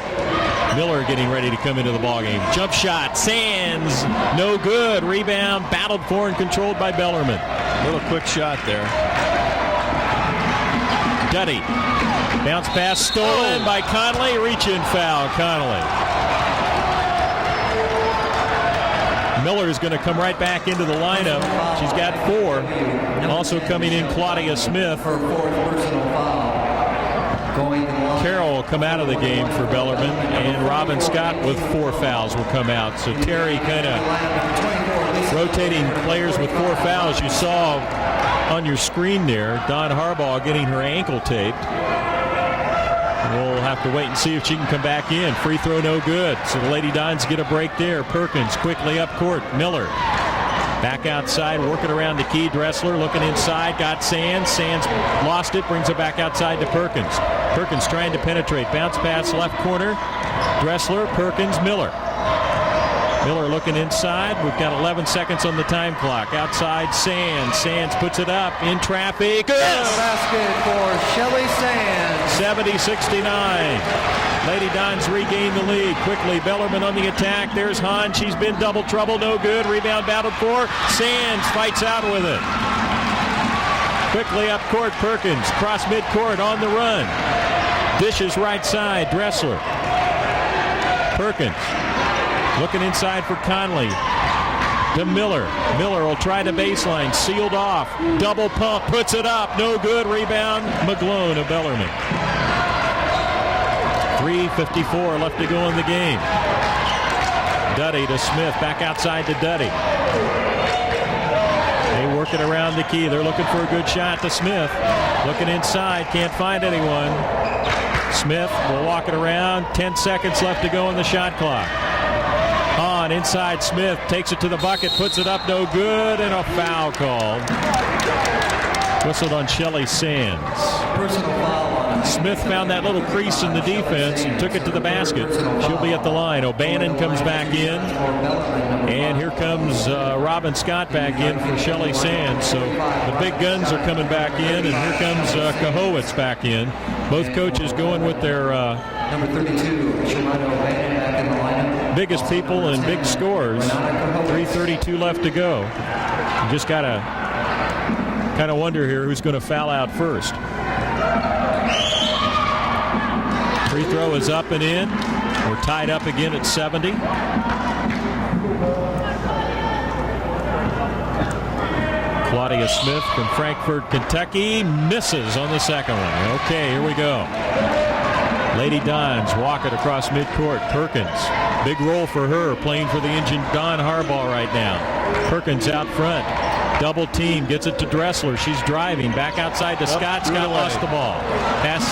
Miller getting ready to come into the ballgame. Jump shot. Sands. No good. Rebound. Battled for and controlled by Bellarmine. Little quick shot there. Duddy. Bounce pass stolen by Conley. Reach in foul. Conley. Miller is going to come right back into the lineup. She's got 4. Also coming in Claudia Smith. Her 4th personal foul. Carroll will come out of the game for Bellarmine, and Robin Scott with 4 fouls will come out. So Terry kind of rotating players with 4 fouls. You saw on your screen there, Dawn Harbaugh getting her ankle taped. We'll have to wait and see if she can come back in. Free throw no good. So the Lady Dons get a break there. Perkins quickly up court. Miller back outside, working around the key. Dressler looking inside, got Sands. Sands lost it, brings it back outside to Perkins. Perkins trying to penetrate. Bounce pass left corner. Dressler, Perkins, Miller. Miller looking inside. We've got 11 seconds on the time clock. Outside, Sands. Sands puts it up in traffic. Good! Basket for Shelly Sands. 70-69. Lady Dons regain the lead. Quickly, Bellarmine on the attack. There's Hahn. She's been double trouble. No good. Rebound battled for. Sands fights out with it. Quickly up court, Perkins. Cross midcourt on the run. Dishes right side. Dressler. Perkins. Looking inside for Conley. To Miller. Miller will try the baseline. Sealed off. Double pump. Puts it up. No good. Rebound. McGlone of Bellarmine. 3:54 left to go in the game. Duddy to Smith. Back outside to Duddy. They work it around the key. They're looking for a good shot to Smith. Looking inside. Can't find anyone. Smith will walk it around. 10 seconds left to go in the shot clock. On inside, Smith takes it to the bucket, puts it up, no good, and a foul called. Whistled on Shelly Sands. Personal foul on Smith found that little crease in the defense and took it to the basket. She'll be at the line. O'Bannon comes back in, and here comes Robin Scott back in for Shelly Sands. So the big guns are coming back in, and here comes Kahowitz back in. Both coaches going with their number 32, Shermano O'Bannon back in the lineup. Biggest people and big scores. 3:32 left to go. You just got to kind of wonder here who's going to foul out first. Free throw is up and in. We're tied up again at 70. Claudia Smith from Frankfort, Kentucky misses on the second one. Okay, here we go. Lady Dons walk it across midcourt. Perkins, big role for her, playing for the engine Dawn Harbaugh right now. Perkins out front, double team, gets it to Dressler. She's driving back outside to Scott. Scott lost the ball. Pass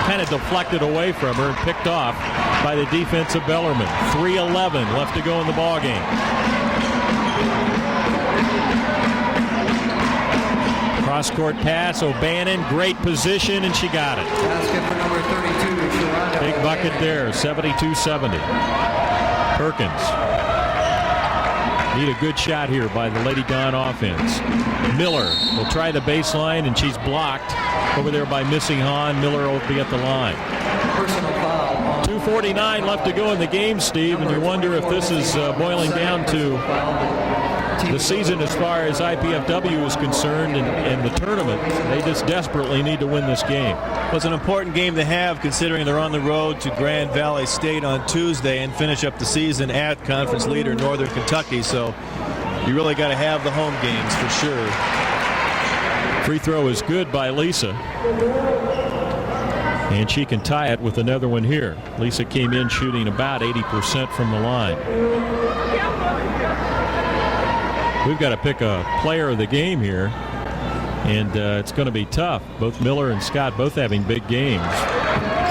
kind of deflected away from her and picked off by the defense of Bellarmine. 3:11 left to go in the ball game. Cross-court pass, O'Bannon, great position, and she got it. Basket for number 32, Shermano. Big bucket there, 72-70. Perkins. Need a good shot here by the Lady Don offense. Miller will try the baseline, and she's blocked over there by missing Hahn. Miller will be at the line. Personal foul. 2:49 left to go in the game, Steve, and you wonder if this is boiling down to the season as far as IPFW is concerned and the tournament. They just desperately need to win this game. It was an important game to have, considering they're on the road to Grand Valley State on Tuesday and finish up the season at conference leader Northern Kentucky. So you really got to have the home games for sure. Free throw is good by Lisa. And she can tie it with another one here. Lisa came in shooting about 80% from the line. We've got to pick a player of the game here, and it's going to be tough. Both Miller and Scott both having big games.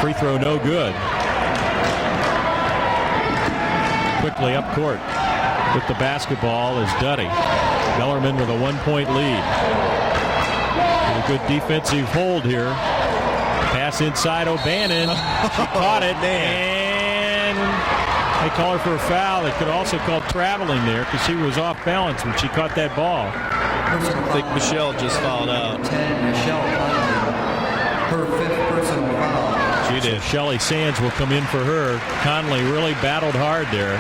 Free throw no good. Quickly up court with the basketball is Duddy. Bellarmine with a 1-point lead. A good defensive hold here. Pass inside O'Bannon. She caught it, and they call her for a foul. They could also call traveling there because she was off balance when she caught that ball. I think Michelle just fouled out. 10, Michelle Conley, her 5th personal foul. She did. So Shelly Sands will come in for her. Conley really battled hard there.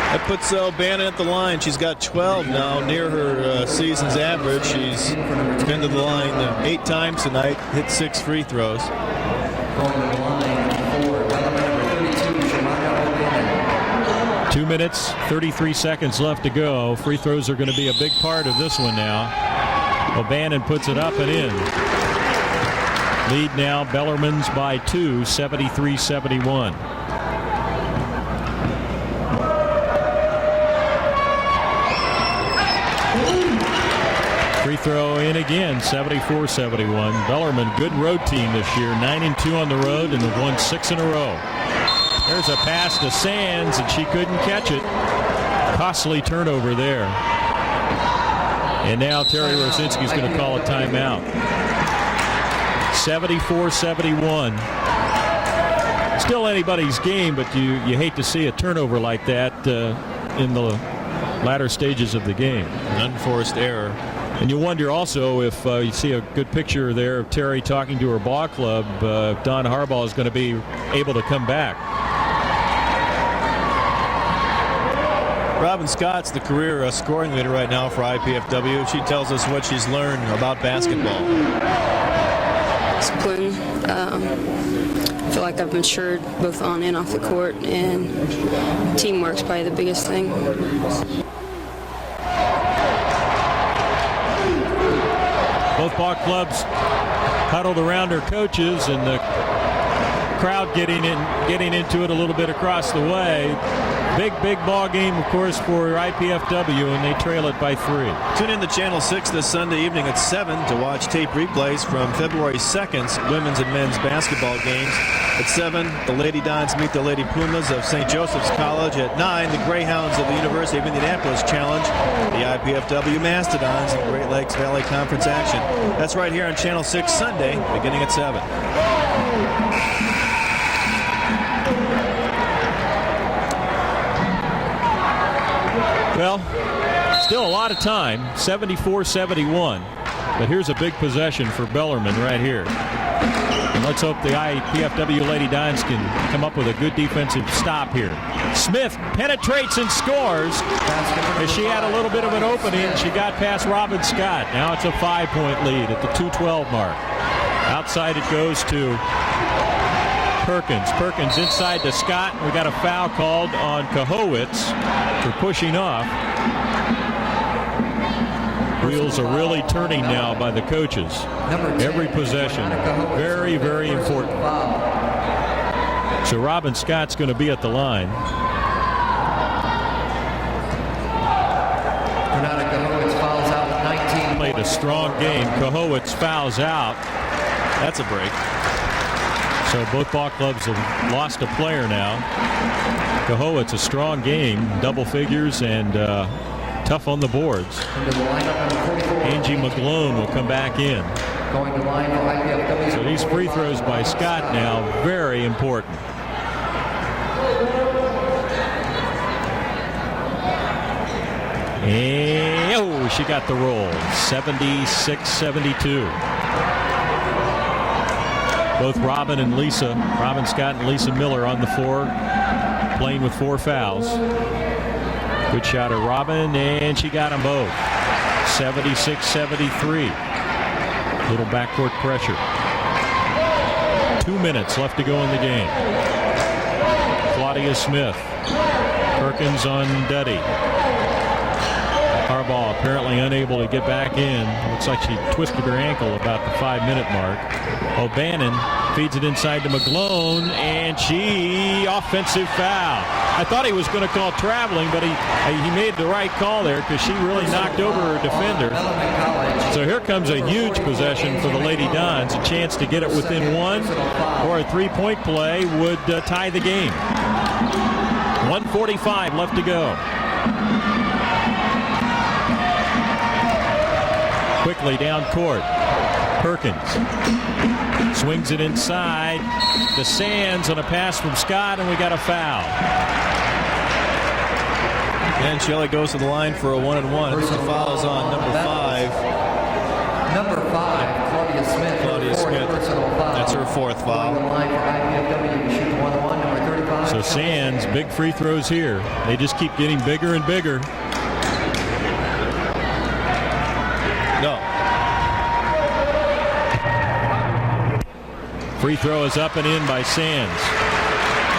That puts O'Bannon at the line. She's got 12 now, near her season's average. She's been to the line 8 times tonight, hit 6 free throws. Going to the line for number 32, Shermano O'Bannon. 2 minutes, 33 seconds left to go. Free throws are going to be a big part of this one now. O'Bannon puts it up and in. Lead now, Bellarmine's by 2, 73-71. Free throw in again, 74-71. Bellarmine, good road team this year, 9-2 on the road and have won 6 in a row. There's a pass to Sands, and she couldn't catch it. Costly turnover there. And now Terry Rosinski's going to call a timeout. 74-71. Still anybody's game, but you hate to see a turnover like that in the latter stages of the game. An unforced error. And you wonder also if you see a good picture there of Terry talking to her ball club, Don Harbaugh is going to be able to come back. Robin Scott's the career scoring leader right now for IPFW. She tells us what she's learned about basketball. Discipline. I feel like I've matured both on and off the court, and teamwork's probably the biggest thing. Both ball clubs huddled around their coaches, and the crowd getting into it a little bit across the way. Big ball game, of course, for IPFW, and they trail it by 3. Tune in to Channel 6 this Sunday evening at 7 to watch tape replays from February 2nd's women's and men's basketball games. At 7, the Lady Dons meet the Lady Pumas of St. Joseph's College. At 9, the Greyhounds of the University of Indianapolis challenge the IPFW Mastodons in Great Lakes Valley Conference action. That's right here on Channel 6 Sunday, beginning at 7. Well, still a lot of time, 74-71. But here's a big possession for Bellarmine right here. And let's hope the IPFW Lady Dons can come up with a good defensive stop here. Smith penetrates and scores. As she had a little bit of an opening, she got past Robin Scott. Now it's a 5-point lead at the 2:12 mark. Outside it goes to Perkins. Perkins inside to Scott. We got a foul called on Kahowitz for pushing off. Wheels are really turning now by the coaches. Every possession, very, very important. So Robin Scott's going to be at the line. Played a strong game. Kahowitz fouls out. That's a break. So both ball clubs have lost a player now. Kahowitz, a strong game, double figures and tough on the boards. Angie McGlone will come back in. So these free throws by Scott now, very important. And she got the roll. 76-72. Both Robin Scott and Lisa Miller on the floor, playing with 4 fouls. Good shot of Robin, and she got them both. 76-73. Little backcourt pressure. 2 minutes left to go in the game. Claudia Smith. Perkins on Duddy. Harbaugh apparently unable to get back in. Looks like she twisted her ankle about the 5-minute mark. O'Bannon feeds it inside to McGlone, and she offensive foul. I thought he was going to call traveling, but he made the right call there because she really knocked over her defender. So here comes a huge possession for the Lady Dons, a chance to get it within 1, or a 3-point play would tie the game. 1:45 left to go. Quickly down court. Perkins swings it inside to Sands on a pass from Scott, and we got a foul. And Shelley goes to the line for a 1-and-1. The foul's on number 5. Number 5, Claudia Smith. Claudia Smith. That's her 4th foul. So Sands, big free throws here. They just keep getting bigger and bigger. No. Free throw is up and in by Sands.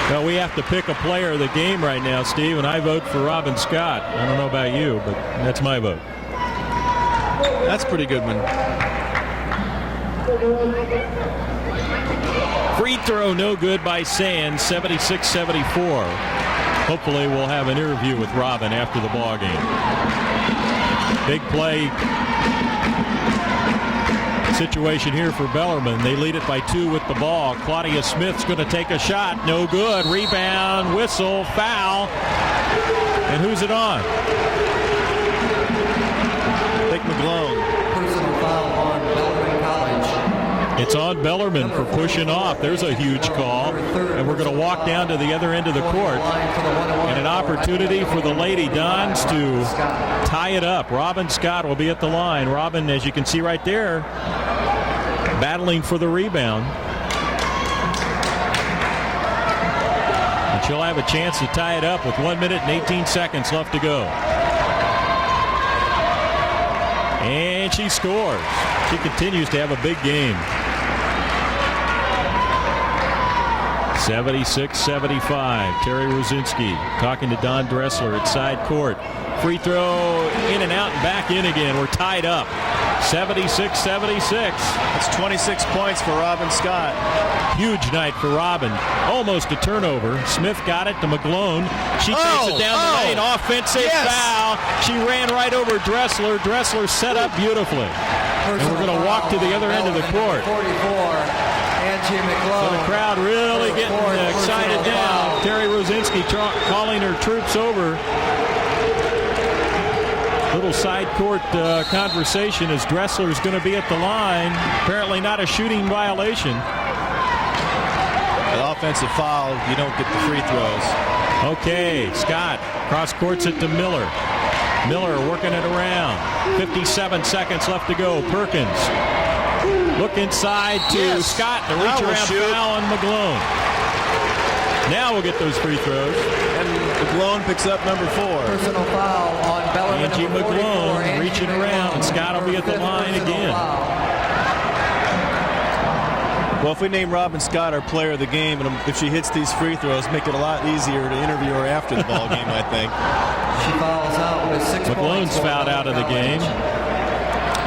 Well, we have to pick a player of the game right now, Steve, and I vote for Robin Scott. I don't know about you, but that's my vote. That's a pretty good one. Free throw no good by Sands, 76-74. Hopefully we'll have an interview with Robin after the ball game. Big play situation here for Bellarmine. They lead it by 2 with the ball. Claudia Smith's going to take a shot. No good. Rebound, whistle, foul. And who's it on? I think McGlone. Personal foul on Bellarmine College. It's on Bellarmine for pushing off. There's a huge call. And we're going to walk down to the other end of the court. And an opportunity for the Lady Dons to tie it up. Robin Scott will be at the line. Robin, as you can see right there, battling for the rebound. And she'll have a chance to tie it up with 1 minute and 18 seconds left to go. And she scores. She continues to have a big game. 76-75. Terry Rosinski talking to Don Dressler at side court. Free throw in and out and back in again. We're tied up. 76-76. That's 26 points for Robin Scott. Huge night for Robin. Almost a turnover. Smith got it to McGlone. She takes it down the lane. Offensive foul. She ran right over Dressler. Dressler set up beautifully. And we're going to walk to the other end of the court. 44. Angie McGlone. So the crowd really getting excited now. Terry Rosinski calling her troops over. Little side court conversation as Dressler's going to be at the line. Apparently not a shooting violation. An offensive foul, you don't get the free throws. Okay, Scott cross courts it to Miller. Miller working it around. 57 seconds left to go. Perkins. Look inside to Scott. The reach around foul on McGlone. Now we'll get those free throws. And McGlone picks up number 4. Personal foul on Bellarmine. Angie McGlone reaching around, and Scott will be at the line again. Well, if we name Robin Scott our player of the game, and if she hits these free throws, make it a lot easier to interview her after the ball game, I think. She fouls out with 6 points. McGlone's fouled out of the game.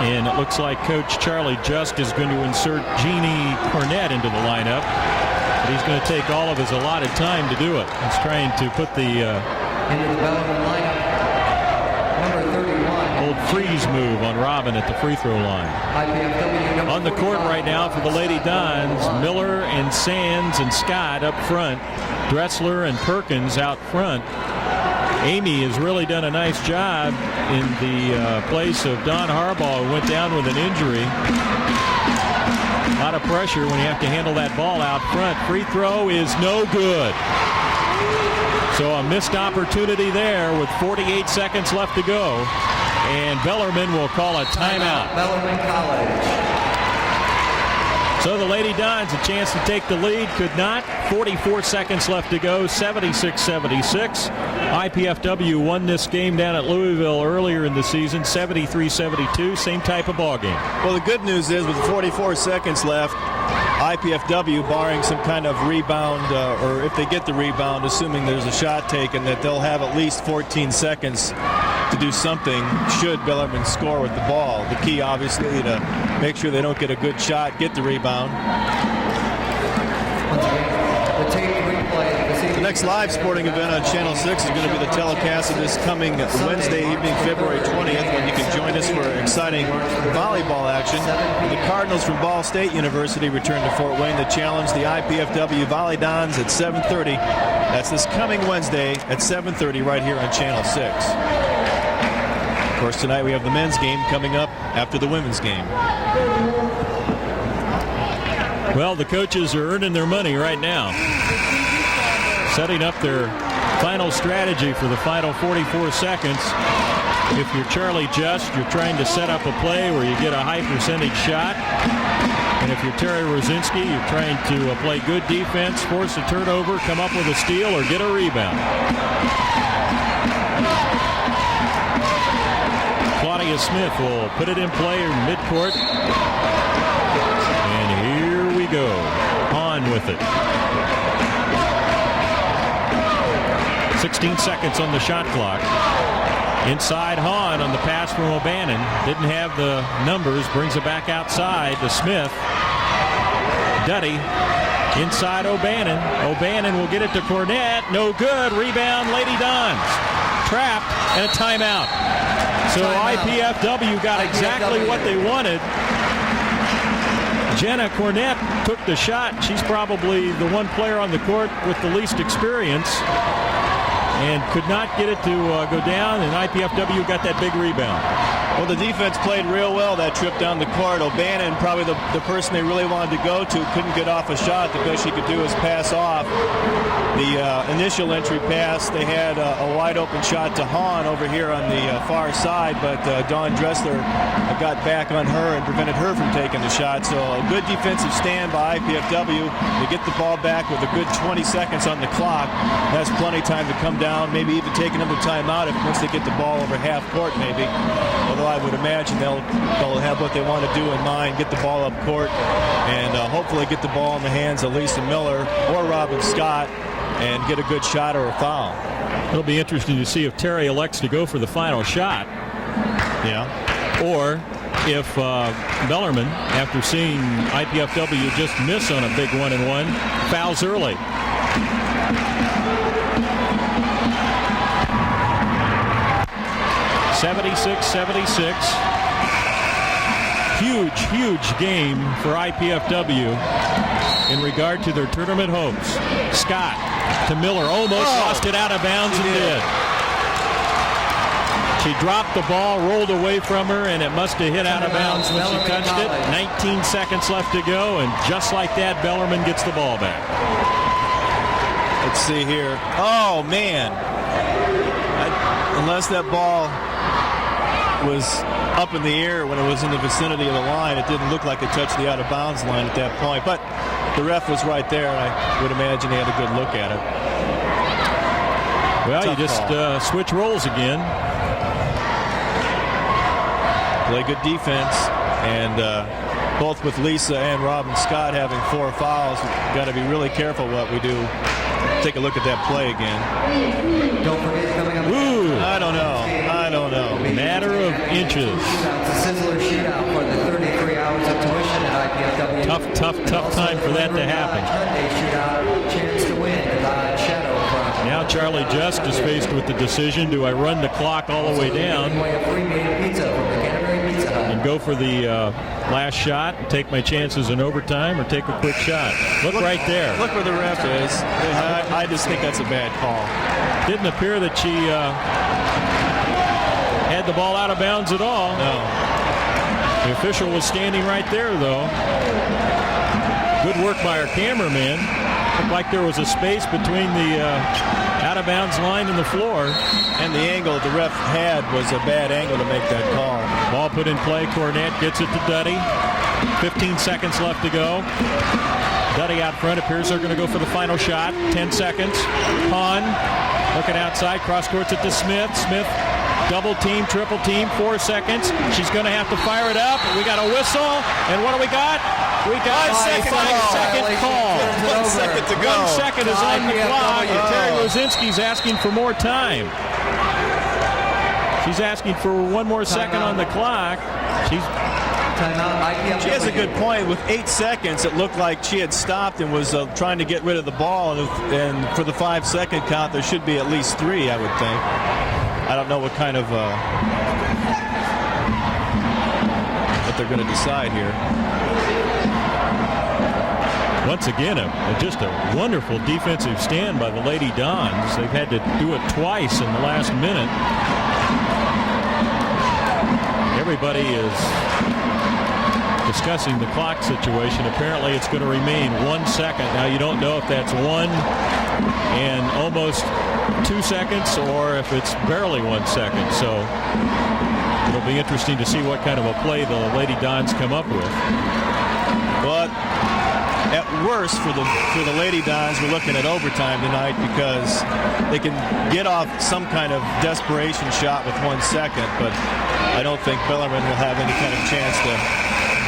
And it looks like Coach Charlie Just is going to insert Jeannie Cornett into the lineup. But he's going to take all of his allotted time to do it. He's trying to put the into the Bellarmine lineup. Number 31. old freeze move on Robin at the free throw line. On the court right now for the Lady Dons, Miller and Sands and Scott up front. Dressler and Perkins out front. Amy has really done a nice job in the place of Don Harbaugh, who went down with an injury. A lot of pressure when you have to handle that ball out front. Free throw is no good. So a missed opportunity there with 48 seconds left to go. And Bellarmine will call a timeout. Bellarmine College. So the Lady Dons a chance to take the lead, could not. 44 seconds left to go, 76-76. IPFW won this game down at Louisville earlier in the season, 73-72, same type of ball game. Well, the good news is with 44 seconds left, IPFW, barring some kind of rebound, or if they get the rebound, assuming there's a shot taken, that they'll have at least 14 seconds to do something should Bellarmine score with the ball. The key, obviously, to make sure they don't get a good shot, get the rebound. The next live sporting event on Channel 6 is going to be the telecast of this coming Wednesday evening, February 20th, when you can join us for exciting volleyball action. The Cardinals from Ball State University return to Fort Wayne to challenge the IPFW Volley Dons at 7:30. That's this coming Wednesday at 7:30 right here on Channel 6. Of course, tonight we have the men's game coming up after the women's game. Well, the coaches are earning their money right now, setting up their final strategy for the final 44 seconds. If you're Charlie Just, you're trying to set up a play where you get a high percentage shot. And if you're Terry Rosinski, you're trying to play good defense, force a turnover, come up with a steal, or get a rebound. Claudia Smith will put it in play in midcourt. And here we go. On with it. 16 seconds on the shot clock. Inside Hahn on the pass from O'Bannon. Didn't have the numbers. Brings it back outside to Smith. Duddy inside O'Bannon. O'Bannon will get it to Cornett. No good. Rebound, Lady Dons. Trapped and a timeout. So IPFW got exactly what they wanted. Jenna Cornett took the shot. She's probably the one player on the court with the least experience and could not get it to go down, and IPFW got that big rebound. Well, the defense played real well that trip down the court. O'Bannon, probably the person they really wanted to go to, couldn't get off a shot. The best she could do was pass off. The initial entry pass, they had a wide open shot to Hahn over here on the far side, but Dawn Dressler got back on her and prevented her from taking the shot. So a good defensive stand by IPFW. They get the ball back with a good 20 seconds on the clock. That's plenty of time to come down, maybe even take another timeout once they get the ball over half court maybe. Although I would imagine they'll have what they want to do in mind, get the ball up court, and hopefully get the ball in the hands of Lisa Miller or Robin Scott and get a good shot or a foul. It'll be interesting to see if Terry elects to go for the final shot. Yeah. Or if Bellarmine, after seeing IPFW just miss on a big 1-and-1, fouls early. (76-76). Huge game for IPFW in regard to their tournament hopes. Scott to Miller, almost lost it out of bounds and did. She dropped the ball, rolled away from her, and it must have hit out of bounds when she touched it. 19 seconds left to go, and just like that, Bellarmine gets the ball back. Let's see here. Oh, man. Unless that ball was up in the air when it was in the vicinity of the line, it didn't look like it touched the out-of-bounds line at that point. But the ref was right there, and I would imagine he had a good look at it. Well, you just switch roles again. Play good defense, and both with Lisa and Robin Scott having 4 fouls, we've got to be really careful what we do. Take a look at that play again. Don't forget coming up. Ooh, I don't know. Matter of inches. It's a sizzler shootout for the 33 hours of tuition at IPFW. Tough time for that to happen. Chance to win. Now Charlie Just is faced with the decision: do I run the clock all the way down and go for the last shot and take my chances in overtime, or take a quick shot? Look right there. Look where the ref is. I just think that's a bad call. Didn't appear that she had the ball out of bounds at all. No. The official was standing right there, though. Good work by our cameraman. Looked like there was a space between the out-of-bounds line and the floor. And the angle the ref had was a bad angle to make that call. Ball put in play. Cornett gets it to Duddy. 15 seconds left to go. Duddy out front. Appears they're going to go for the final shot. 10 seconds. Hahn looking outside. Cross courts it to Smith. Smith double team, triple team. 4 seconds. She's going to have to fire it up. We got a whistle. And what do we got? We got a 5-second call. 1 second to go. 1 second is on the clock. And Terry Rosinski's asking for more time. She's asking for 1 more second on the clock. She has a good point. With 8 seconds, it looked like she had stopped and was trying to get rid of the ball. And for the 5-second count, there should be at least 3, I would think. I don't know what kind of what they're going to decide here. Once again, just a wonderful defensive stand by the Lady Dons. They've had to do it twice in the last minute. Everybody is discussing the clock situation. Apparently it's going to remain 1 second. Now you don't know if that's 1 and almost 2 seconds or if it's barely 1 second. So it'll be interesting to see what kind of a play the Lady Dons come up with. But at worst for the Lady Dons, we're looking at overtime tonight because they can get off some kind of desperation shot with 1 second, but I don't think Bellarmine will have any kind of chance to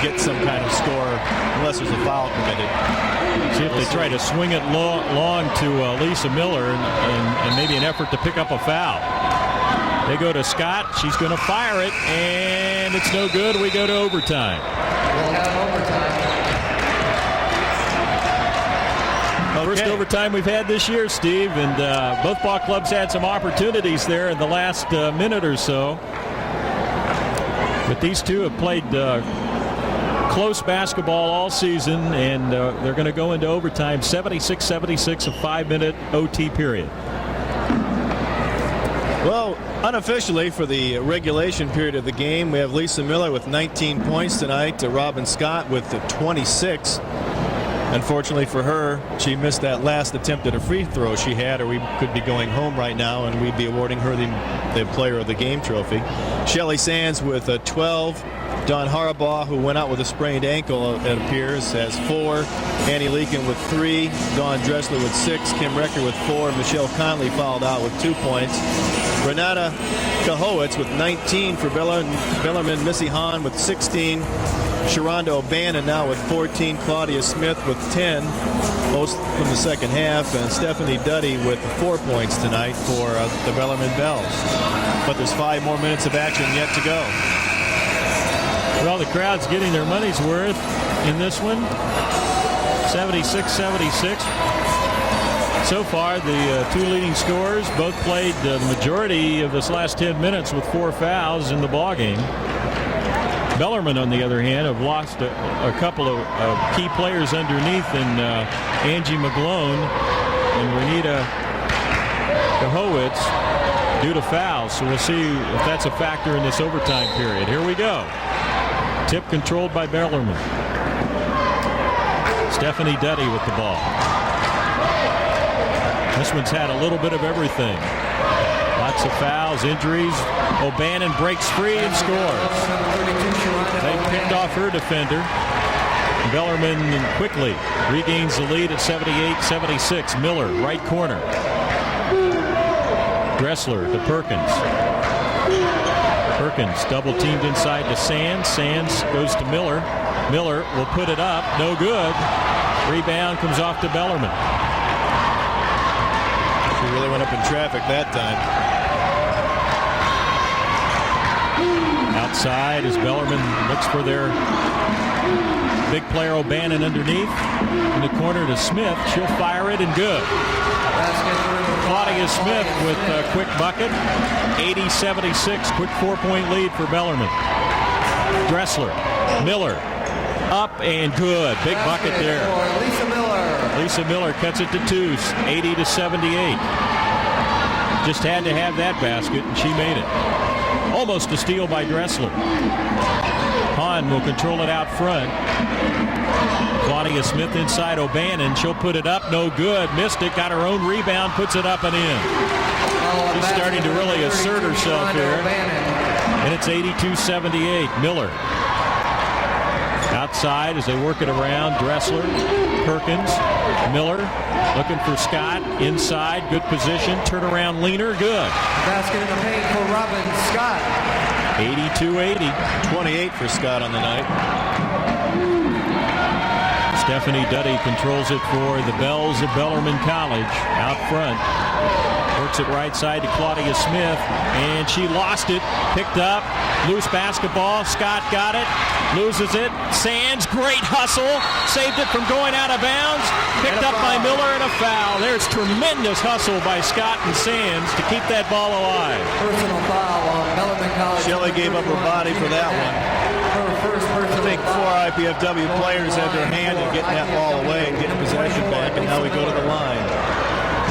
get some kind of score unless there's a foul committed. See if they try to swing it long to Lisa Miller and maybe an effort to pick up a foul. They go to Scott. She's going to fire it, and it's no good. We go to overtime. We'll have overtime. First overtime we've had this year, Steve, and both ball clubs had some opportunities there in the last minute or so. But these two have played close basketball all season, and they're going to go into overtime. 76-76, a 5-minute OT period. Well, unofficially for the regulation period of the game, we have Lisa Miller with 19 points tonight, to Robin Scott with 26. Unfortunately for her, she missed that last attempt at a free throw she had, or we could be going home right now and we'd be awarding her the Player of the Game trophy. Shelly Sands with 12. Dawn Harbaugh, who went out with a sprained ankle, it appears, has 4. Annie Leakin with 3. Dawn Dressler with 6. Kim Recker with 4. Michelle Conley fouled out with 2 points. Renata Kahowitz with 19 for Bellarmine. Missy Hahn with 16. Sharonda O'Bannon now with 14. Claudia Smith with 10, most from the second half. And Stephanie Duddy with 4 points tonight for the Bellarmine Bells. But there's 5 more minutes of action yet to go. Well, the crowd's getting their money's worth in this one. 76-76. So far, the 2 leading scorers both played the majority of this last 10 minutes with 4 fouls in the ballgame. Bellarmine, on the other hand, have lost a couple of key players underneath in Angie McGlone and Renita Kahowitz due to fouls. So we'll see if that's a factor in this overtime period. Here we go. Tip controlled by Bellarmine. Stephanie Duddy with the ball. This one's had a little bit of everything. Lots of fouls, injuries. O'Bannon breaks free and scores. They picked off her defender. Bellarmine quickly regains the lead at 78-76. Miller, right corner. Dressler to Perkins. Perkins double teamed inside to Sands. Sands goes to Miller. Miller will put it up. No good. Rebound comes off to Bellarmine. She really went up in traffic that time. Outside as Bellarmine looks for their big player O'Bannon underneath. In the corner to Smith. She'll fire it and good. Claudia Smith with a quick bucket. 80-76. Quick 4-point lead for Bellarmine. Dressler. Miller. Up and good. Big bucket there. Lisa Miller cuts it to 2. 80-78. Just had to have that basket, and she made it. Almost a steal by Dressler. Hahn will control it out front. Claudia Smith inside O'Bannon. She'll put it up. No good. Missed it. Got her own rebound. Puts it up and in. She's starting to really assert herself here. And it's 82-78. Miller. Outside as they work it around. Dressler. Perkins. Miller. Looking for Scott. Inside. Good position. Turnaround leaner. Good. Basket in the paint for Robin Scott. 82-80. 28 for Scott on the night. Stephanie Duddy controls it for the Bells of Bellarmine College. Out front. Works it right side to Claudia Smith. And she lost it. Picked up. Loose basketball. Scott got it. Loses it. Sands, great hustle. Saved it from going out of bounds. Picked up by Miller and a foul. There's tremendous hustle by Scott and Sands to keep that ball alive. Personal foul on Bellarmine College. Shelley gave up her body for that one. I think 4 IPFW players had their hand in getting that ball away and getting possession back, and now we go to the line.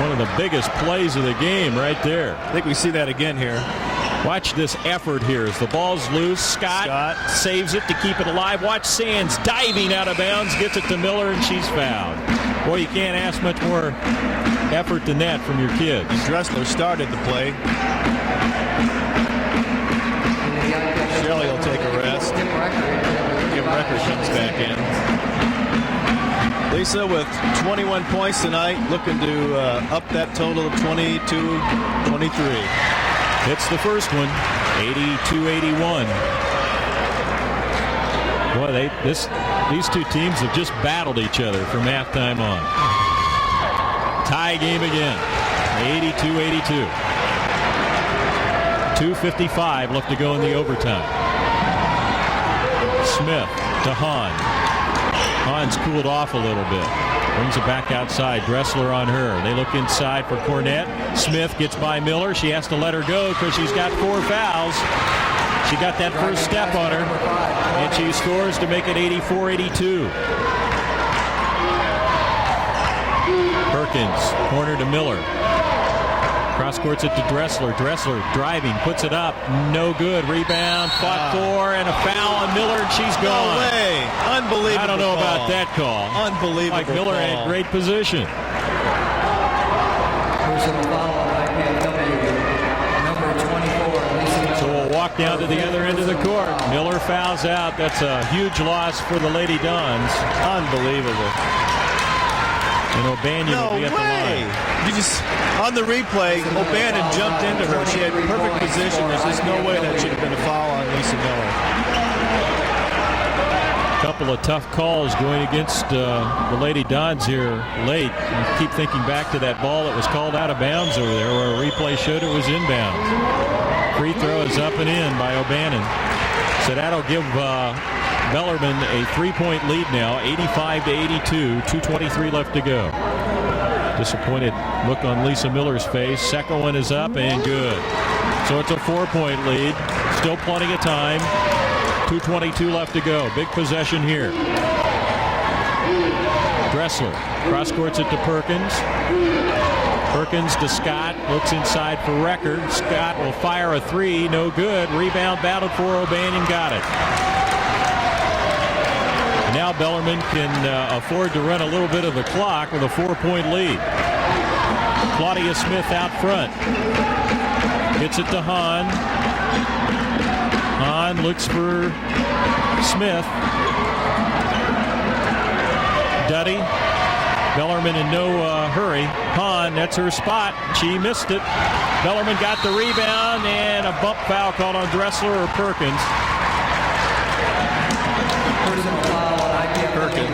One of the biggest plays of the game right there. I think we see that again here. Watch this effort here as the ball's loose. Scott saves it to keep it alive. Watch Sands diving out of bounds, gets it to Miller, and she's fouled. Boy, you can't ask much more effort than that from your kids. And Dressler started the play. Shelley will take a rest. Kim Recker comes back in. Lisa with 21 points tonight, looking to up that total of 22-23. Hits the first one, 82-81. Boy, these two teams have just battled each other from halftime on. Tie game again, 82-82. 2:55 left to go in the overtime. Smith to Hahn. Hahn's cooled off a little bit. Brings it back outside. Dressler on her. They look inside for Cornett. Smith gets by Miller. She has to let her go because she's got 4 fouls. She got that first step on her, and she scores to make it 84-82. Perkins, corner to Miller. Cross courts it to Dressler. Dressler driving, puts it up. No good. Rebound, fought for, and a foul on Miller, and she's gone. No way. Unbelievable. I don't know call. about that call. Unbelievable. Like Miller call. had great position. Personal foul on IPFW, number 24. So we'll walk down to the other end of the court. Miller fouls out. That's a huge loss for the Lady Dons. Unbelievable. And O'Banion will be at the line. You just, on the replay, O'Bannon jumped into her. She had perfect position. There's just no way that should have been a foul on Lisa Miller. Couple of tough calls going against the Lady Dons here late. You keep thinking back to that ball that was called out of bounds over there, where a replay showed it was inbounds. Free throw is up and in by O'Bannon. So that'll give Bellarmine a 3-point lead now, 85-82, 2:23 left to go. Disappointed look on Lisa Miller's face. Second one is up and good. So it's a 4-point lead. Still plenty of time. 2:22 left to go. Big possession here. Dressler cross courts it to Perkins. Perkins to Scott. Looks inside for Record. Scott will fire a three. No good. Rebound battled for O'Banion. Got it. Now Bellarmine can afford to run a little bit of the clock with a 4-point lead. Claudia Smith out front. Gets it to Hahn. Hahn looks for Smith. Duddy. Bellarmine in no hurry. Hahn, that's her spot. She missed it. Bellarmine got the rebound, and a bump foul called on Dressler or Perkins.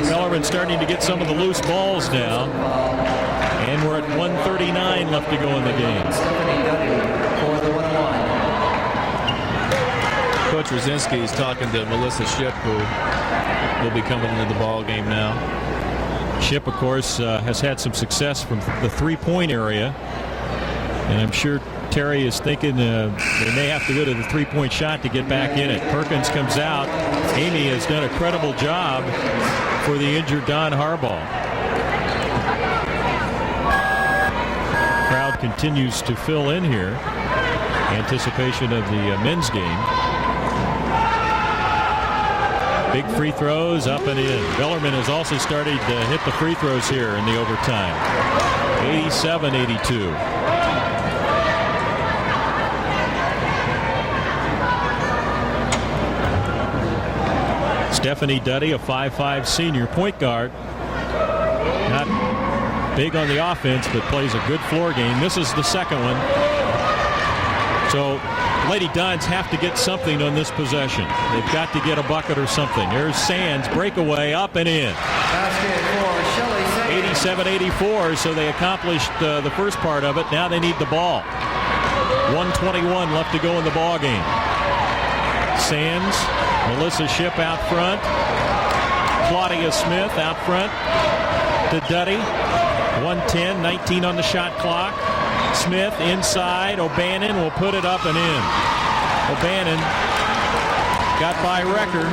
Bellarmine starting to get some of the loose balls now. And we're at 1:39 left to go in the game. Coach Rosinski is talking to Melissa Shipp, who will be coming into the ball game now. Shipp, of course, has had some success from the three-point area. And I'm sure Terry is thinking they may have to go to the three-point shot to get back in it. Perkins comes out. Amy has done a credible job for the injured Don Harbaugh. Crowd continues to fill in here. Anticipation of the men's game. Big free throws up and in. Bellarmine has also started to hit the free throws here in the overtime. 87-82. Stephanie Duddy, a 5'5" senior point guard. Not big on the offense, but plays a good floor game. This is the second one. So Lady Dons have to get something on this possession. They've got to get a bucket or something. There's Sands, breakaway, up and in. 87-84, so they accomplished the first part of it. Now they need the ball. 1:21 left to go in the ball game. Sands, Melissa Shipp out front. Claudia Smith out front to Duddy. 1:10, 19 on the shot clock. Smith inside. O'Bannon will put it up and in. O'Bannon got by Record.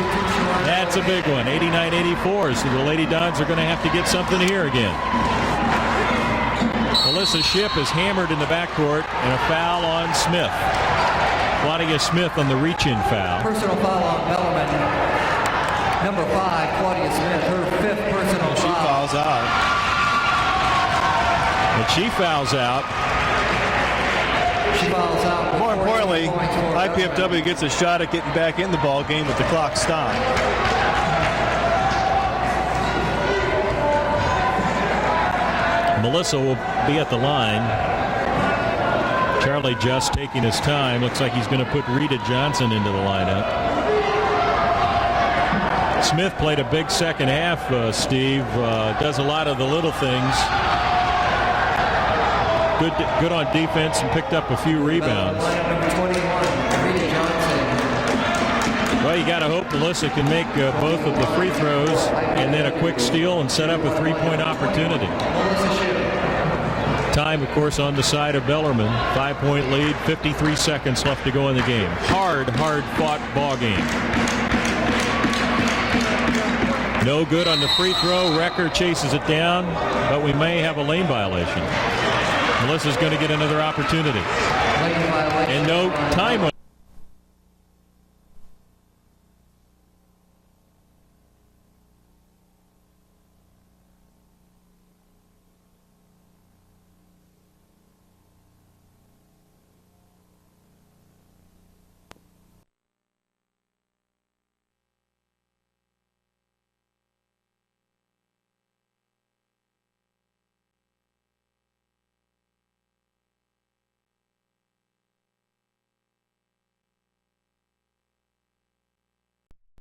That's a big one. 89-84. So the Lady Dons are going to have to get something here again. Melissa Shipp is hammered in the backcourt and a foul on Smith. Claudia Smith on the reach-in foul. Personal foul on Bellarmine. Number 5, Claudia Smith, her 5th personal foul. She fouls out. And she fouls out. She fouls out. More importantly, IPFW gets a shot at getting back in the ball game with the clock stopped. Melissa will be at the line. Charlie just taking his time. Looks like he's going to put Rita Johnson into the lineup. Smith played a big second half, Steve. Does a lot of the little things. Good on defense and picked up a few rebounds. Well, you got to hope Melissa can make both of the free throws and then a quick steal and set up a three-point opportunity. Time time, of course, on the side of Bellarmine. 5-point lead, 53 seconds left to go in the game. Hard-fought ball game. No good on the free throw. Recker chases it down, but we may have a lane violation. Melissa's going to get another opportunity. And no time.